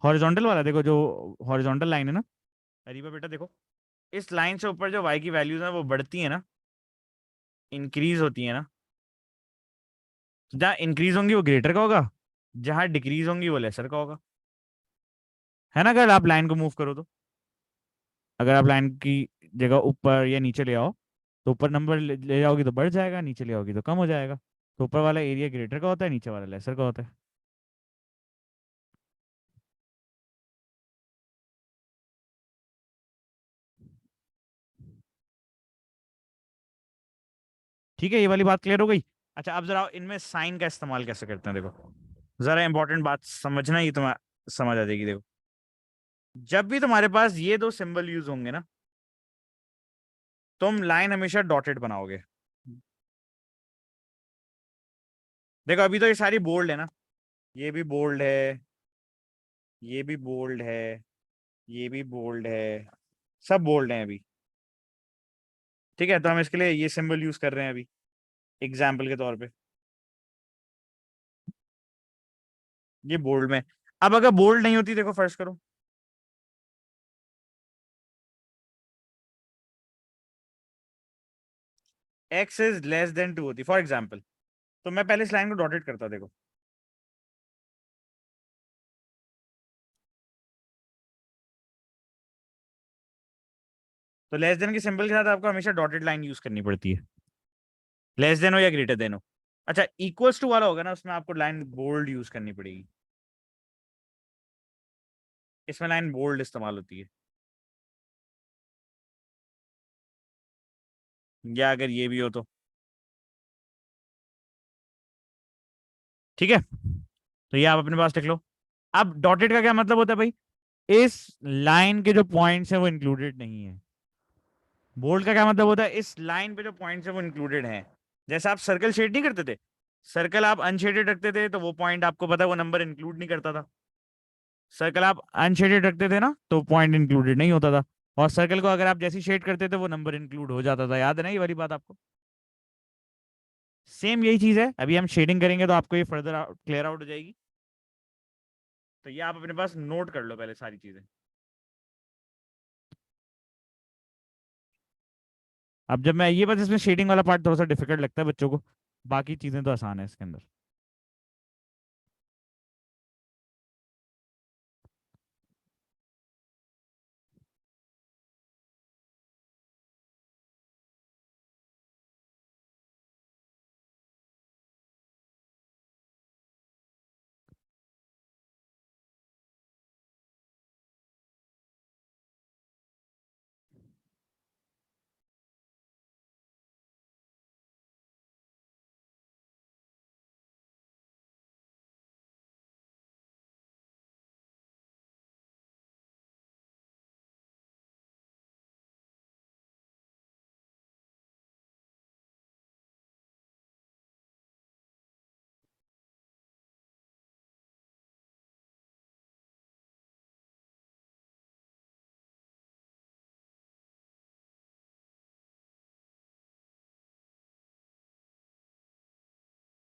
हॉरिजॉन्टल वाला देखो, जो हॉरिजॉन्टल लाइन है ना, अरीबा बेटा देखो, इस लाइन से ऊपर जो वाई की वैल्यूज है वो बढ़ती है ना, इंक्रीज होती है ना, तो जहाँ इंक्रीज होंगी वो ग्रेटर का होगा, जहां डिक्रीज होंगी वो लेसर का होगा, है ना। अगर आप लाइन को मूव करो तो, अगर आप लाइन की जगह ऊपर या नीचे ले आओ, तो ऊपर नंबर ले जाओगी तो बढ़ जाएगा, नीचे ले आओगी तो कम हो जाएगा। तो ऊपर वाला एरिया ग्रेटर का होता है, नीचे वाला लेसर का होता है। ठीक है, ये वाली बात क्लियर हो गई। अच्छा, अब जरा इनमें साइन का इस्तेमाल कैसे करते हैं देखो, जरा इंपॉर्टेंट बात समझना, ही तुम्हें समझ आ जाएगी। देखो, जब भी तुम्हारे पास ये दो सिंबल यूज होंगे ना, तुम लाइन हमेशा डॉटेड बनाओगे। देखो अभी तो ये सारी बोल्ड है ना, ये भी बोल्ड है, ये भी बोल्ड है, ये भी बोल्ड है, सब बोल्ड हैं अभी। ठीक है, तो हम इसके लिए ये सिंबल यूज कर रहे हैं अभी एग्जाम्पल के तौर पे, ये बोल्ड में। अब अगर बोल्ड नहीं होती, देखो फर्स्ट करो, एक्स इज लेस देन 2 होती फॉर एग्जाम्पल, तो मैं पहले इस लाइन को डॉटेड करता, देखो तो लेस देन के सिंबल के साथ आपको हमेशा डॉटेड लाइन यूज करनी पड़ती है, लेस देन हो या ग्रेटर देन हो। अच्छा, इक्वल्स टू वाला होगा ना, उसमें आपको लाइन बोल्ड यूज करनी पड़ेगी, इसमें लाइन बोल्ड इस्तेमाल होती है। या अगर ये भी हो तो ठीक है, तो ये आप अपने पास लिख लो। अब डॉटेड का क्या मतलब होता है भाई, इस लाइन के जो पॉइंट्स है वो इंक्लूडेड नहीं है। बोल्ड का क्या मतलब होता है, इस लाइन पे जो पॉइंट्स है वो इंक्लूडेड हैं। जैसे आप सर्कल शेड नहीं करते थे, सर्कल आप अनशेडेड रखते थे तो वो पॉइंट आपको पता है वो नंबर इंक्लूड नहीं करता था। सर्कल आप अनशेडेड रखते थे ना, तो पॉइंट इंक्लूडेड नहीं होता था। और सर्कल को अगर आप जैसी शेड करते थे वो नंबर इंक्लूड हो जाता था, याद है ना ये वाली बात आपको। सेम यही चीज है, अभी हम शेडिंग करेंगे तो आपको ये फर्दर क्लियर आउट हो जाएगी। तो ये आप अपने पास नोट कर लो पहले सारी चीजें। अब जब मैं ये बस, इसमें शेडिंग वाला पार्ट थोड़ा सा डिफिकल्ट लगता है बच्चों को, बाकी चीजें तो आसान है इसके अंदर।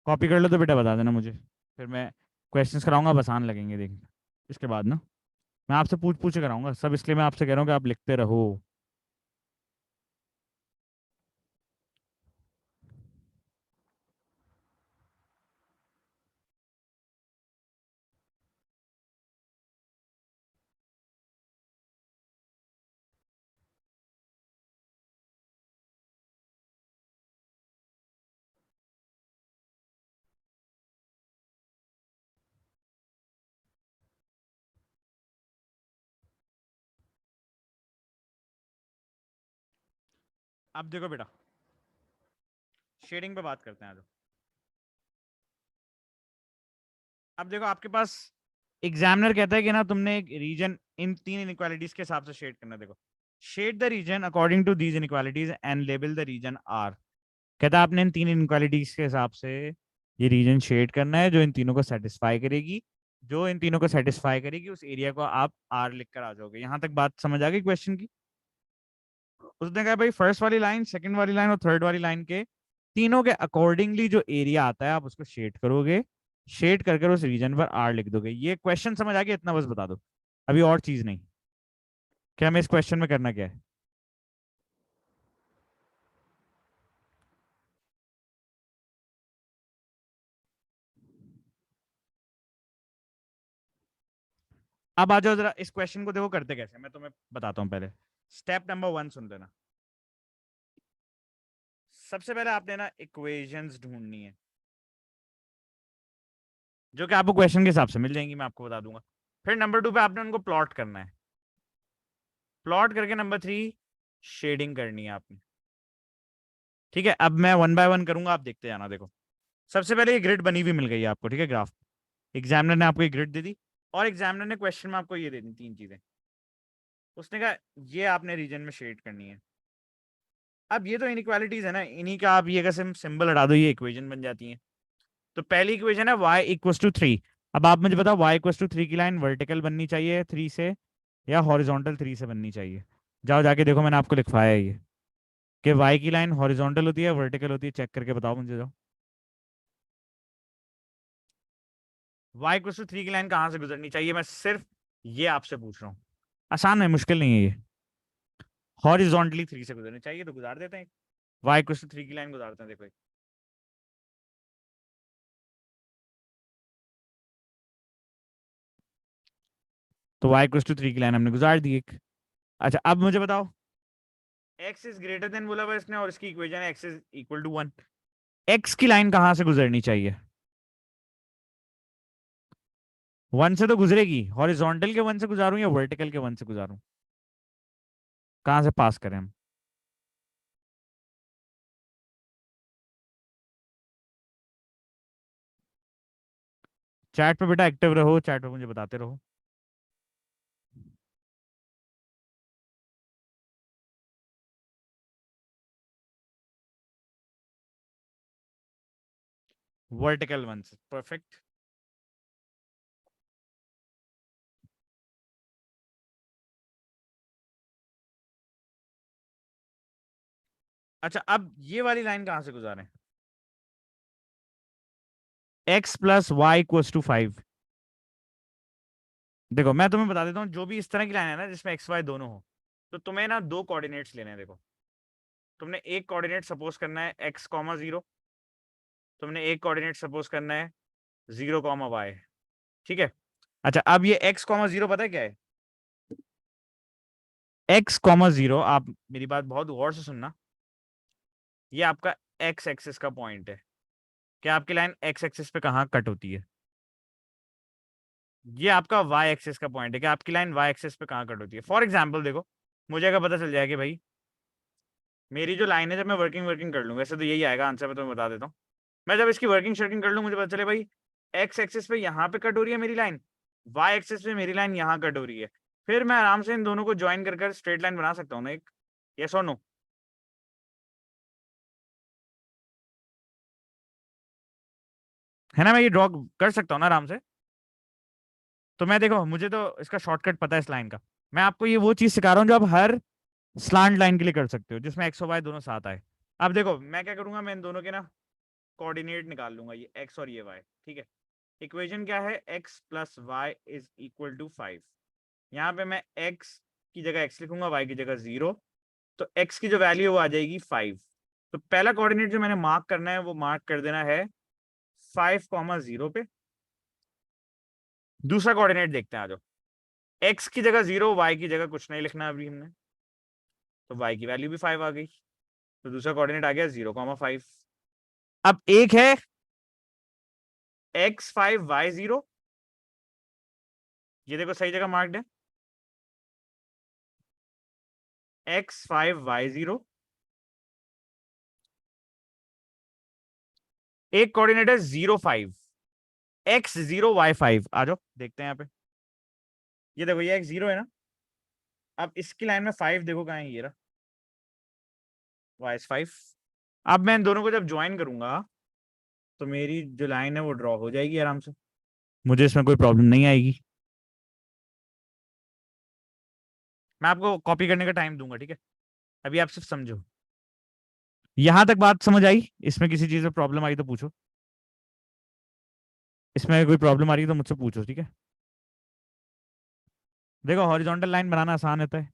कॉपी कर लो तो बेटा बता देना मुझे, फिर मैं क्वेश्चंस कराऊंगा, अब आसान लगेंगे देखना इसके बाद ना। मैं आपसे पूछ पूछ के कराऊंगा सब, इसलिए मैं आपसे कह रहा हूँ कि आप लिखते रहो। अब देखो बेटा, शेडिंग पे बात करते हैं। अब देखो आपके पास एग्जामिनर कहता है कि ना तुमने एक रीजन इन तीन इनइक्वालिटीज के हिसाब से शेड करना है। देखो, shade the region according to these inequalities and label the region R. कहता है आपने इन तीन इनइक्वालिटीज के हिसाब से ये रीजन शेड करना है जो इन तीनों को सेटिस्फाई करेगी। जो इन तीनों को सेटिस्फाई करेगी उस एरिया को आप आर लिख कर आ जाओगे। यहां तक बात समझ आ गई क्वेश्चन की? उसने कहा भाई फर्स्ट वाली लाइन, सेकंड वाली लाइन और थर्ड वाली लाइन के तीनों के अकॉर्डिंगली जो एरिया आता है आप उसको शेड करोगे। शेड कर उस रीजन पर आर लिख दोगे। ये क्वेश्चन समझ आ गया? इतना बस बता दो, अभी और चीज नहीं। क्या हमें इस क्वेश्चन में करना क्या है? अब आ जाओ जरा इस क्वेश्चन को देखो करते कैसे, मैं तुम्हें बताता हूँ। पहले स्टेप नंबर 1 सुन लेना। सबसे पहले आपने ना इक्वेशंस ढूंढनी है जो कि आपको क्वेश्चन के हिसाब से मिल जाएंगी, मैं आपको बता दूंगा। फिर नंबर 2 पे आपने उनको प्लॉट करना है। प्लॉट करके नंबर 3 शेडिंग करनी है आपने। ठीक है, अब मैं वन बाय वन करूंगा, आप देखते जाना। देखो, सबसे पहले ये ग्रिड बनी हुई मिल गई है आपको, ठीक है, ग्राफ। एग्जामिनर ने आपको ये ग्रिड दे दी और एग्जामिनर ने क्वेश्चन में आपको ये दे दी तीन चीजें। उसने कहा ये आपने रीजन में शेड करनी है। अब ये तो इनइक्वालिटीज है ना, इन्हीं का आप ये कैसे सिंबल हटा दो, ये इक्वेशन बन जाती है। तो पहली इक्वेशन है y इक्वस टू 3। अब आप मुझे बताओ y इक्वस टू 3 की लाइन वर्टिकल बननी चाहिए 3 से या हॉरिजॉन्टल 3 से बननी चाहिए? जाओ जाके देखो, मैंने आपको लिखवाया है ये कि y की लाइन हॉरिजॉन्टल होती है वर्टिकल होती है, चेक करके बताओ मुझे। जाओ, y इक्वस टू 3 की लाइन कहाँ से गुजरनी चाहिए, मैं सिर्फ ये आपसे पूछ रहा हूँ। आसान है, मुश्किल नहीं है ये। हॉरिजॉन्टली 3 से गुजरनी चाहिए तो गुजार देते हैं। y इक्वस टू 3 की लाइन गुजारते हैं, देखो। तो y इक्वस टू 3 की लाइन हमने गुजार दी एक। अच्छा, अब मुझे बताओ, x इज ग्रेटर देन बोला हुआ इसने और इसकी इक्वेशन है x is equal to 1। x की लाइन कहां से गुजरनी चाहिए? 1 से तो गुजरेगी। हॉरिजॉन्टल के 1 से गुजारूं या वर्टिकल के 1 से गुजारूं? कहां से पास करें हम? चैट पे बेटा एक्टिव रहो, चैट पे मुझे बताते रहो। वर्टिकल 1 से, परफेक्ट। अच्छा, अब ये वाली लाइन कहां से गुजारें? x plus y equal to 5। देखो मैं तुम्हें बता देता हूँ, जो भी इस तरह की लाइन है ना जिसमें एक्स वाई दोनों हो, तो तुम्हें ना दो कोऑर्डिनेट्स लेने हैं। देखो, तुमने एक कोऑर्डिनेट सपोज करना है x कॉमा 0, तुमने एक कोऑर्डिनेट सपोज करना है 0 कॉमा वाई। ठीक है। अच्छा, अब ये x कॉमा 0 पता है क्या है? x कॉमा 0, आप मेरी बात बहुत गौर से सुनना, ये आपका x एक्सिस का पॉइंट है। क्या आपकी लाइन x एक्सिस पे कहाँ कट होती है? ये आपका y एक्सिस का पॉइंट है। कि आपकी लाइन y एक्सिस पे कहाँ कट होती है? फॉर एग्जाम्पल देखो, मुझे अगर पता चल जाए कि भाई मेरी जो लाइन है, जब मैं वर्किंग वर्किंग कर लूँ, वैसे तो यही आएगा आंसर, मैं तुम्हें बता देता हूँ। मैं जब इसकी वर्किंग शर्किंग कर लूँ, मुझे पता चले भाई x एक्सिस पे यहाँ पे कट हो रही है मेरी लाइन, y एक्सिस पे मेरी लाइन यहाँ कट हो रही है, फिर मैं आराम से इन दोनों को ज्वाइन कर स्ट्रेट लाइन बना सकता हूँ ना एक। यस और नो? है ना, मैं ये ड्रॉ कर सकता हूँ ना आराम से। तो मैं देखो, मुझे तो इसका शॉर्टकट पता है इस लाइन का। मैं आपको ये वो चीज सिखा रहा हूँ जो आप हर स्लांट लाइन के लिए कर सकते हो, जिसमें एक्स और वाई दोनों साथ आए। अब देखो मैं क्या करूंगा, मैं इन दोनों के ना कोऑर्डिनेट निकाल लूंगा, ये एक्स और ये वाई। ठीक है। इक्वेशन क्या है? X plus y is equal to 5। यहाँ पे मैं एक्स की जगह एक्स लिखूंगा, वाई की जगह 0। तो एक्स की जो वैल्यू है वो आ जाएगी 5। तो पहला कोऑर्डिनेट जो मैंने मार्क करना है वो मार्क कर देना है 5,0 पे। दूसरा कोऑर्डिनेट देखते हैं, आ जाओ। एक्स की जगह 0, वाई की जगह कुछ नहीं लिखना अभी हमने, तो वाई की वैल्यू भी 5 आ गई। तो दूसरा कोऑर्डिनेट आ गया 0,5। अब एक है x5 y0, ये देखो सही जगह मार्क्ड है, x5 y0। एक कोऑर्डिनेट है 0 5, x0 y5। आ जाओ देखते हैं यहाँ पे। ये देखो ये x0 है ना। अब इसकी लाइन में 5 देखो कहाँ है, ये रहा y5। अब मैं इन दोनों को जब ज्वाइन करूंगा तो मेरी जो लाइन है वो ड्रॉ हो जाएगी आराम से, मुझे इसमें कोई प्रॉब्लम नहीं आएगी। मैं आपको कॉपी करने का टाइम दूंगा, ठीक है। अभी आप सिर्फ समझो। यहां तक बात समझ आई? इसमें किसी चीज में प्रॉब्लम आई तो पूछो। इसमें कोई प्रॉब्लम आ रही है तो मुझसे पूछो, ठीक है। देखो हॉरिजॉन्टल लाइन बनाना आसान होता है,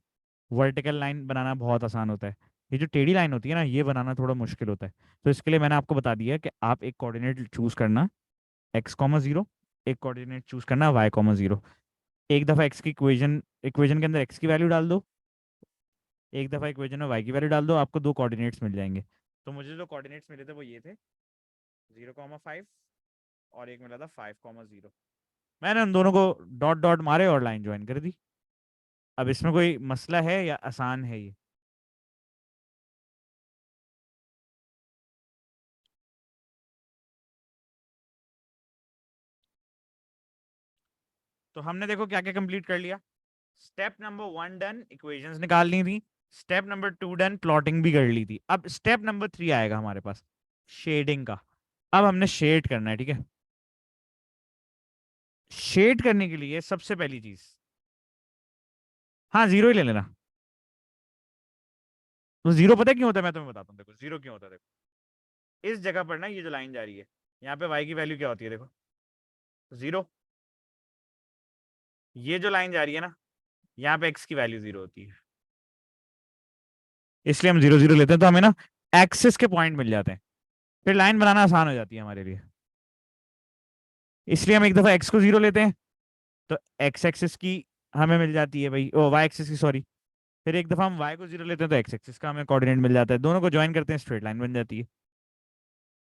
वर्टिकल लाइन बनाना बहुत आसान होता है। ये जो टेढ़ी लाइन होती है ना, ये बनाना थोड़ा मुश्किल होता है। तो इसके लिए मैंने आपको बता दिया है कि आप एक कोऑर्डिनेट चूज करना x,0, एक कोऑर्डिनेट चूज करना y,0। एक दफा x की इक्वेशन इक्वेशन के अंदर x की वैल्यू डाल दो, एक दफा इक्वेशन में y की वैल्यू डाल दो, आपको दो कोऑर्डिनेट्स मिल जाएंगे। तो मुझे जो कोऑर्डिनेट्स मिले थे वो ये थे, 0,5 और एक मिला था 5,0। मैंने उन दोनों को डॉट डॉट मारे और लाइन ज्वाइन कर दी। अब इसमें कोई मसला है या आसान है ये? तो हमने देखो क्या क्या कंप्लीट कर लिया। स्टेप नंबर 1 डन, इक्वेशंस निकाल ली थी। स्टेप नंबर 2 डन, प्लॉटिंग भी कर ली थी। अब स्टेप नंबर 3 आएगा हमारे पास, शेडिंग का। अब हमने शेड करना है, ठीक है। शेड करने के लिए सबसे पहली चीज, हाँ जीरो ही ले लेना। तो जीरो पता है क्यों होता है, मैं तुम्हें बताता हूँ। देखो जीरो क्यों होता है, देखो इस जगह पर ना ये जो लाइन जा रही है, यहाँ पे y की वैल्यू क्या होती है, देखो 0। ये जो लाइन जा रही है ना, यहाँ पे x की वैल्यू 0 होती है, इसलिए हम 0 0 लेते हैं, तो हमें ना एक्सिस के पॉइंट मिल जाते हैं। फिर लाइन बनाना आसान हो जाती है हमारे लिए। इसलिए हम एक दफा x को 0 लेते हैं, तो x एक्सिस की हमें मिल जाती है भाई, ओ y एक्सिस की, सॉरी। फिर एक दफा हम y को 0 लेते हैं तो x एक्सिस का हमें कोऑर्डिनेट मिल जाता है, दोनों को ज्वाइन करते हैं स्ट्रेट लाइन बन जाती है।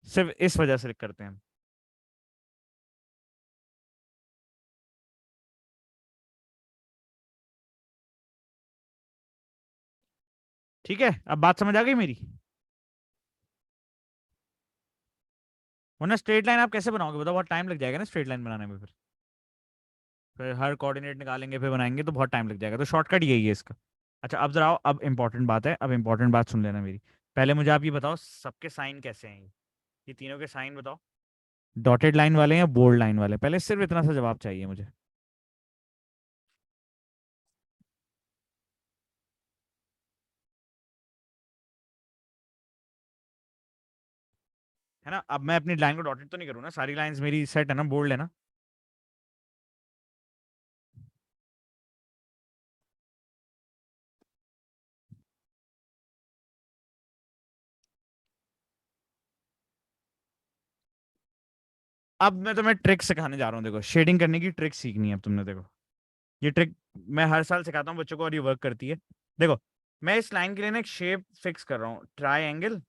सिर्फ इस वजह से करते हैं हम। ठीक है, अब बात समझ आ गई मेरी? वरना स्ट्रेट लाइन आप कैसे बनाओगे बताओ, बहुत टाइम लग जाएगा ना स्ट्रेट लाइन बनाने में। फिर हर कोऑर्डिनेट निकालेंगे फिर बनाएंगे तो बहुत टाइम लग जाएगा, तो शॉर्टकट यही है इसका। अच्छा अब जरा आओ, अब इंपॉर्टेंट बात है, अब इंपॉर्टेंट बात सुन लेना मेरी। पहले मुझे आप ये बताओ सबके साइन कैसे हैं, ये तीनों के साइन बताओ। डॉटेड लाइन वाले या बोल्ड लाइन वाले, पहले सिर्फ इतना सा जवाब चाहिए मुझे। है ना, अब मैं अपनी लाइन को डॉटेड तो नहीं करूँ ना, सारी लाइंस मेरी सेट है ना, बोल्ड है ना। अब मैं तुम्हें ट्रिक सिखाने जा रहा हूँ, देखो शेडिंग करने की ट्रिक सीखनी है अब तुमने। देखो ये ट्रिक मैं हर साल सिखाता हूँ बच्चों को और ये वर्क करती है। देखो मैं इस लाइन के लिए ना एक शेप फिक्स कर रहा हूँ, ट्राइंगल,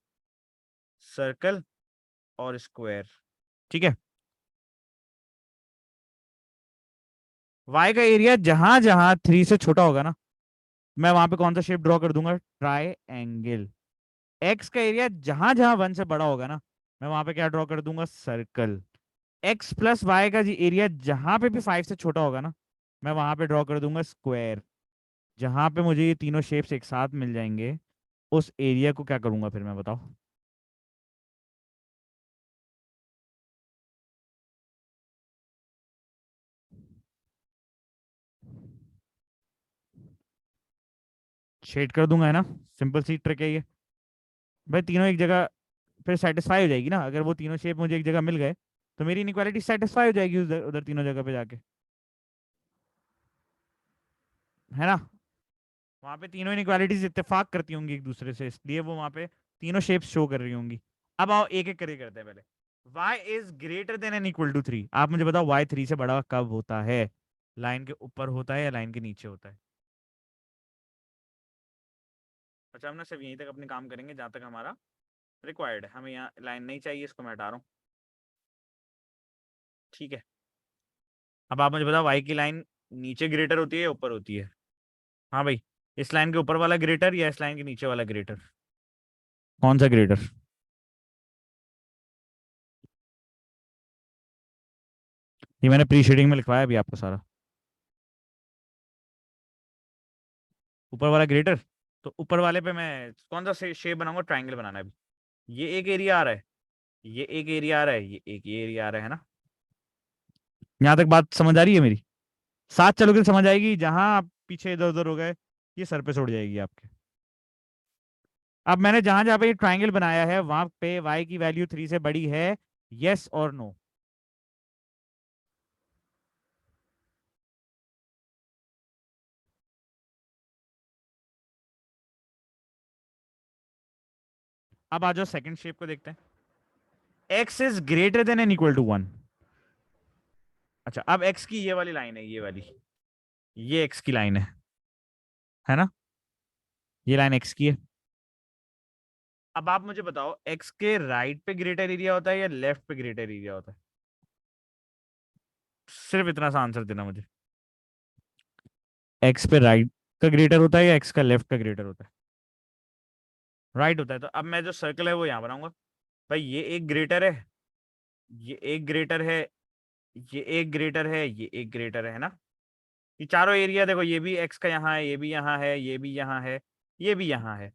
सर्कल और स्क्वायर, ठीक है। वाई का एरिया जहां जहां 3 से छोटा होगा ना, मैं वहां पे कौन सा शेप ड्रॉ कर दूंगा, ट्राइंगल। एक्स का एरिया जहां जहां 1 से बड़ा होगा ना, मैं वहां पे क्या ड्रॉ कर दूंगा, सर्कल। एक्स प्लस वाई का जी एरिया जहां पे भी 5 से छोटा होगा ना, मैं वहां पे ड्रॉ कर दूंगा स्क्वायर। जहां पे मुझे ये तीनों शेप्स एक साथ मिल जाएंगे, उस एरिया को क्या करूंगा फिर मैं, बताओ। शेड कर दूंगा, है ना। सिंपल सी ट्रिक है ये। भाई तीनों एक जगह फिर सेटिस्फाई हो जाएगी ना, अगर वो तीनों शेप मुझे एक जगह मिल गए तो मेरी इनक्वालिटी सेटिस्फाई हो जाएगी उधर उधर तीनों जगह पे जाके, है ना। वहां पे तीनों इनक्वालिटीज इत्तेफाक करती होंगी एक दूसरे से, इसलिए वो वहां पे तीनों शेप्स शो कर रही होंगी। अब आओ एक एक करके करते हैं पहले। y is greater than and equal to 3, आप मुझे बताओ y 3 से बड़ा कब होता है, लाइन के ऊपर होता है या लाइन के नीचे होता है। अच्छा हम ना सिर्फ यहीं तक अपने काम करेंगे जहां तक हमारा रिक्वायर्ड है, हमें यहाँ लाइन नहीं चाहिए, इसको मैं हटा रहा हूँ, ठीक है। अब आप मुझे बताओ y की लाइन नीचे ग्रेटर होती है या ऊपर होती है। हाँ भाई, इस लाइन के ऊपर वाला ग्रेटर या इस लाइन के नीचे वाला ग्रेटर, कौन सा ग्रेटर। ये मैंने प्री शेडिंग में लिखवाया अभी आपको सारा। ऊपर वाला ग्रेटर, तो ऊपर वाले पे मैं कौन सा शेप बनाऊंगा, ट्राइंगल बनाना है अभी। ये एक एरिया आ रहा है, ये एक एरिया आ रहा है, ये एरिया आ रहा है ना। यहाँ तक बात समझ आ रही है मेरी? साथ चलोगे तो समझ आएगी, जहां आप पीछे इधर उधर हो गए ये सर पे छोड़ जाएगी आपके। अब मैंने जहां जहां पे ये ट्राइंगल बनाया है वहां पे y की वैल्यू 3 से बड़ी है, यस और नो? अब आ जाओ सेकंड शेप को देखते हैं। x is greater than and equal to 1। अच्छा, अब x की ये वाली लाइन है, ये वाली, ये x की लाइन है ना? ये लाइन x की है। अब आप मुझे बताओ, x के राइट पे ग्रेटर एरिया होता है या लेफ्ट पे ग्रेटर एरिया होता है? सिर्फ इतना सा आंसर देना मुझे। x पे राइट का ग्रेटर होता है या x का लेफ्ट का ग्रेटर होता है? राइट होता है। तो अब मैं जो सर्कल है वो यहाँ बनाऊंगा। भाई ये एक ग्रेटर है, ये एक ग्रेटर है, ये एक ग्रेटर है, ये एक ग्रेटर है ना। ये चारों एरिया देखो, ये भी x का यहाँ है, ये भी यहाँ है, ये भी यहाँ है, ये भी यहाँ है।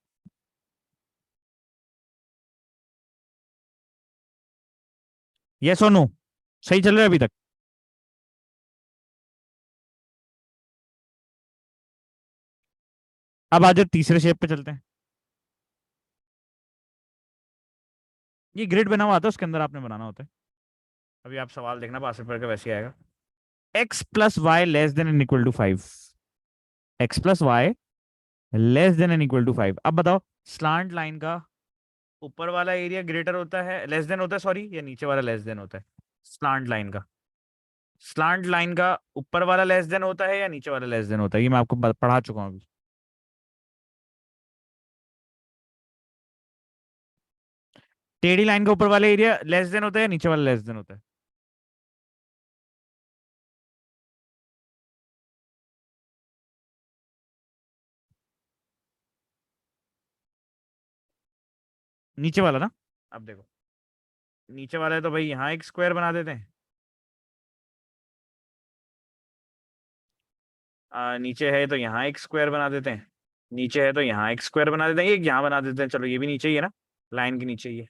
यस और नो? सही चल रहा है अभी तक? अब आ जाओ तीसरे शेप पे चलते हैं। ये ग्रिड बना हुआ आता है, उसके अंदर आपने बनाना होता है। अभी आप सवाल देखना, पास में पढ़ के वैसे ही आएगा। X plus y less than and equal to 5। X plus y less than and equal to 5। अब बताओ, स्लांट लाइन का ऊपर वाला एरिया ग्रेटर होता है, लेस देन होता है सॉरी, या नीचे वाला लेस देन होता है? स्लांट लाइन का, स्लांट लाइन का ऊपर वाला लेस देन होता है या नीचे वाला लेस देन होता है? ये मैं आपको पढ़ा चुका हूँ अभी। टेढ़ी लाइन का ऊपर वाला एरिया लेस देन होता है या नीचे वाला लेस देन होता है? नीचे वाला ना। अब देखो, नीचे वाला है तो भाई यहाँ एक स्क्वायर बना देते हैं। नीचे है तो यहाँ एक स्क्वायर बना देते हैं, नीचे है तो यहाँ एक स्क्वायर बना देते हैं, एक यहाँ बना देते हैं। चलो ये भी नीचे ही है ना, लाइन के नीचे ही है।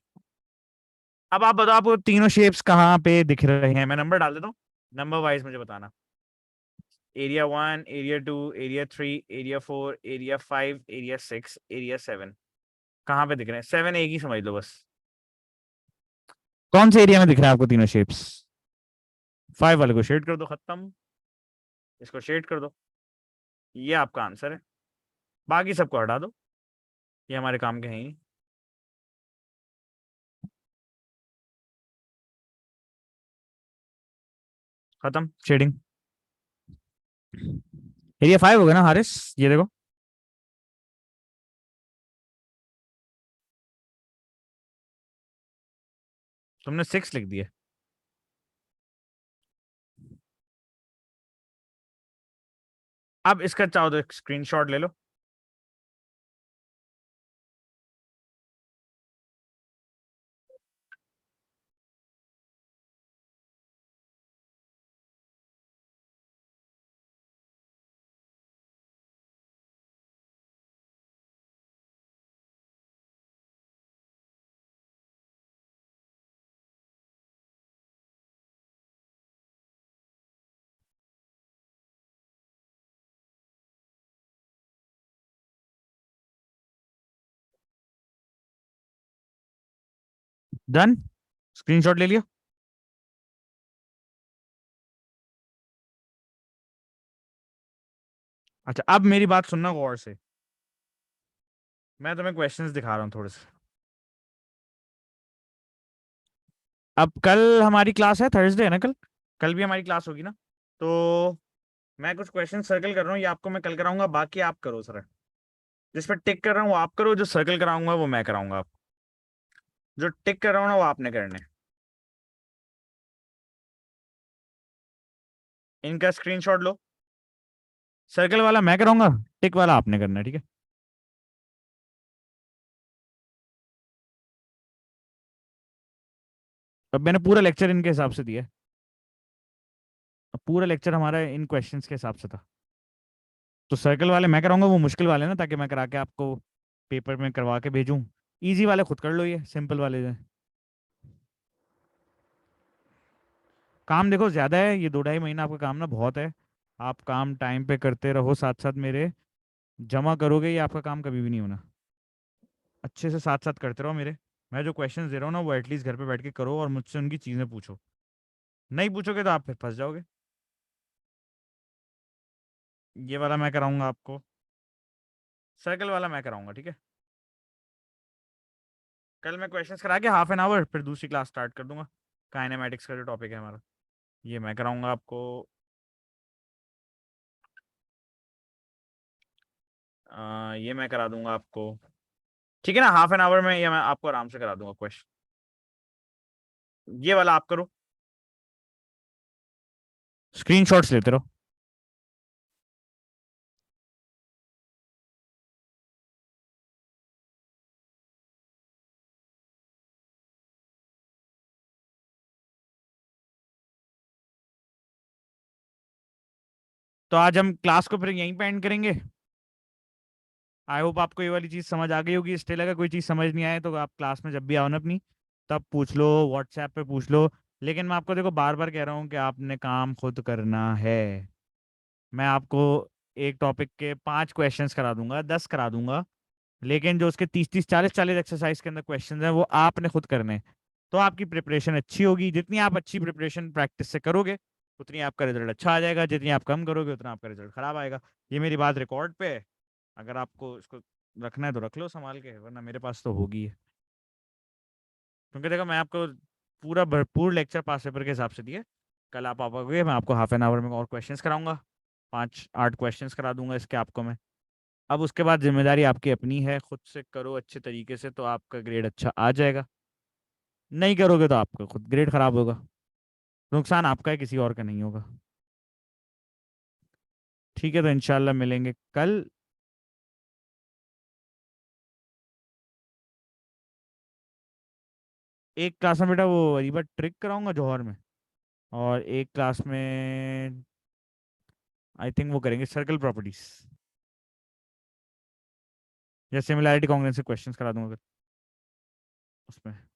अब आप बताओ, आपको तीनों शेप्स कहाँ पे दिख रहे हैं? मैं नंबर डाल देता हूँ, नंबर वाइज मुझे बताना। Area 1, area 2, area 3, area 4, area 5, area 6, area 7। कहाँ पे दिख रहे हैं? 7 एक ही समझ लो बस। कौन से एरिया में दिख रहा है आपको तीनों शेप्स? 5 वाले को शेड कर दो, खत्म। इसको शेड कर दो, ये आपका आंसर है। बाकी सबको हटा दो, ये हमारे काम के हैं ही नहीं। खत्म शेडिंग। एरिया 5 होगा ना हारिस? ये देखो, तुमने 6 लिख दिया। अब इसका चाहो तो स्क्रीनशॉट ले लो। डन, स्क्रीनशॉट ले लिया। अच्छा, अब मेरी बात सुनना गौर से। मैं तुम्हें क्वेश्चंस दिखा रहा हूँ थोड़े से। अब कल हमारी क्लास है, थर्सडे है ना कल? कल भी हमारी क्लास होगी ना? तो मैं कुछ क्वेश्चन सर्कल कर रहा हूँ, ये आपको मैं कल कराऊंगा, बाकी आप करो सर। जिस पर टिक कर रहा हूँ वो आप करो, जो सर्कल कराऊंगा वो मैं कराऊंगा आप। जो टिक कर रहा हूँ ना वो आपने करने। इनका स्क्रीनशॉट लो। सर्कल वाला मैं कराऊंगा, टिक वाला आपने करना है, ठीक है? अब मैंने पूरा लेक्चर इनके हिसाब से दिया है। पूरा लेक्चर हमारा इन क्वेश्चंस के हिसाब से था। तो सर्कल वाले मैं कराऊंगा, वो मुश्किल वाले ना, ताकि मैं करा के आपको पेपर में करवा के भेजूं। इजी वाले खुद कर लो, ये सिंपल वाले जो हैं। काम देखो ज्यादा है, ये 2 ढाई महीना आपका काम ना बहुत है। आप काम टाइम पे करते रहो, साथ साथ मेरे जमा करोगे, ये आपका काम कभी भी नहीं होना। अच्छे से साथ साथ करते रहो मेरे। मैं जो क्वेश्चन दे रहा हूँ ना, वो एटलीस्ट घर पे बैठ के करो और मुझसे उनकी चीज़ें पूछो। नहीं पूछोगे तो आप फिर फंस जाओगे। ये वाला मैं कराऊंगा आपको, सर्कल वाला मैं कराऊंगा, ठीक है। कल मैं क्वेश्चंस करा के ½ एन आवर फिर दूसरी क्लास स्टार्ट कर दूंगा। काइनेमेटिक्स का जो टॉपिक है हमारा, ये मैं कराऊंगा आपको। ये मैं करा दूंगा आपको, ठीक है ना। ½ एन आवर में ये मैं आपको आराम से करा दूंगा क्वेश्चन। ये वाला आप करो, स्क्रीनशॉट्स लेते रहो। तो आज हम क्लास को फिर यहीं पे एंड करेंगे। आई होप आपको ये वाली चीज़ समझ आ गई होगी। स्टिल अगर कोई चीज़ समझ नहीं आए तो आप क्लास में जब भी आओ ना अपनी, तब पूछ लो, व्हाट्सएप पे पूछ लो। लेकिन मैं आपको देखो बार बार कह रहा हूँ कि आपने काम खुद करना है। मैं आपको एक टॉपिक के 5 क्वेश्चंस करा दूंगा, 10 करा दूंगा, लेकिन जो उसके 30 30 40 40 एक्सरसाइज के अंदर क्वेश्चंस हैं वो आपने खुद करने हैं। तो आपकी प्रिपरेशन अच्छी होगी। जितनी आप अच्छी प्रिपरेशन प्रैक्टिस से करोगे, उतनी आपका रिजल्ट अच्छा आ जाएगा। जितनी आप कम करोगे, उतना आपका रिजल्ट खराब आएगा। ये मेरी बात रिकॉर्ड पे है। अगर आपको इसको रखना है तो रख लो संभाल के, वरना मेरे पास तो होगी है। क्योंकि देखो मैं आपको पूरा भरपूर लेक्चर पास पेपर के हिसाब से दिए। कल आप आओगे, मैं आपको ½ एन आवर में और क्वेश्चंस कराऊंगा। 5 8 क्वेश्चंस करा दूंगा इसके आपको मैं। अब उसके बाद जिम्मेदारी आपकी अपनी है, खुद से करो अच्छे तरीके से तो आपका ग्रेड अच्छा आ जाएगा। नहीं करोगे तो आपका खुद ग्रेड खराब होगा। नुकसान आपका है, किसी और का नहीं होगा। ठीक है, तो इंशाल्लाह मिलेंगे कल। एक क्लास में बेटा वो अरीबा ट्रिक कराऊंगा जौहर में, और एक क्लास में आई थिंक वो करेंगे सर्कल प्रॉपर्टीज, या सिमिलैरिटी कांग्रुएंसी क्वेश्चंस करा दूंगा उसमें।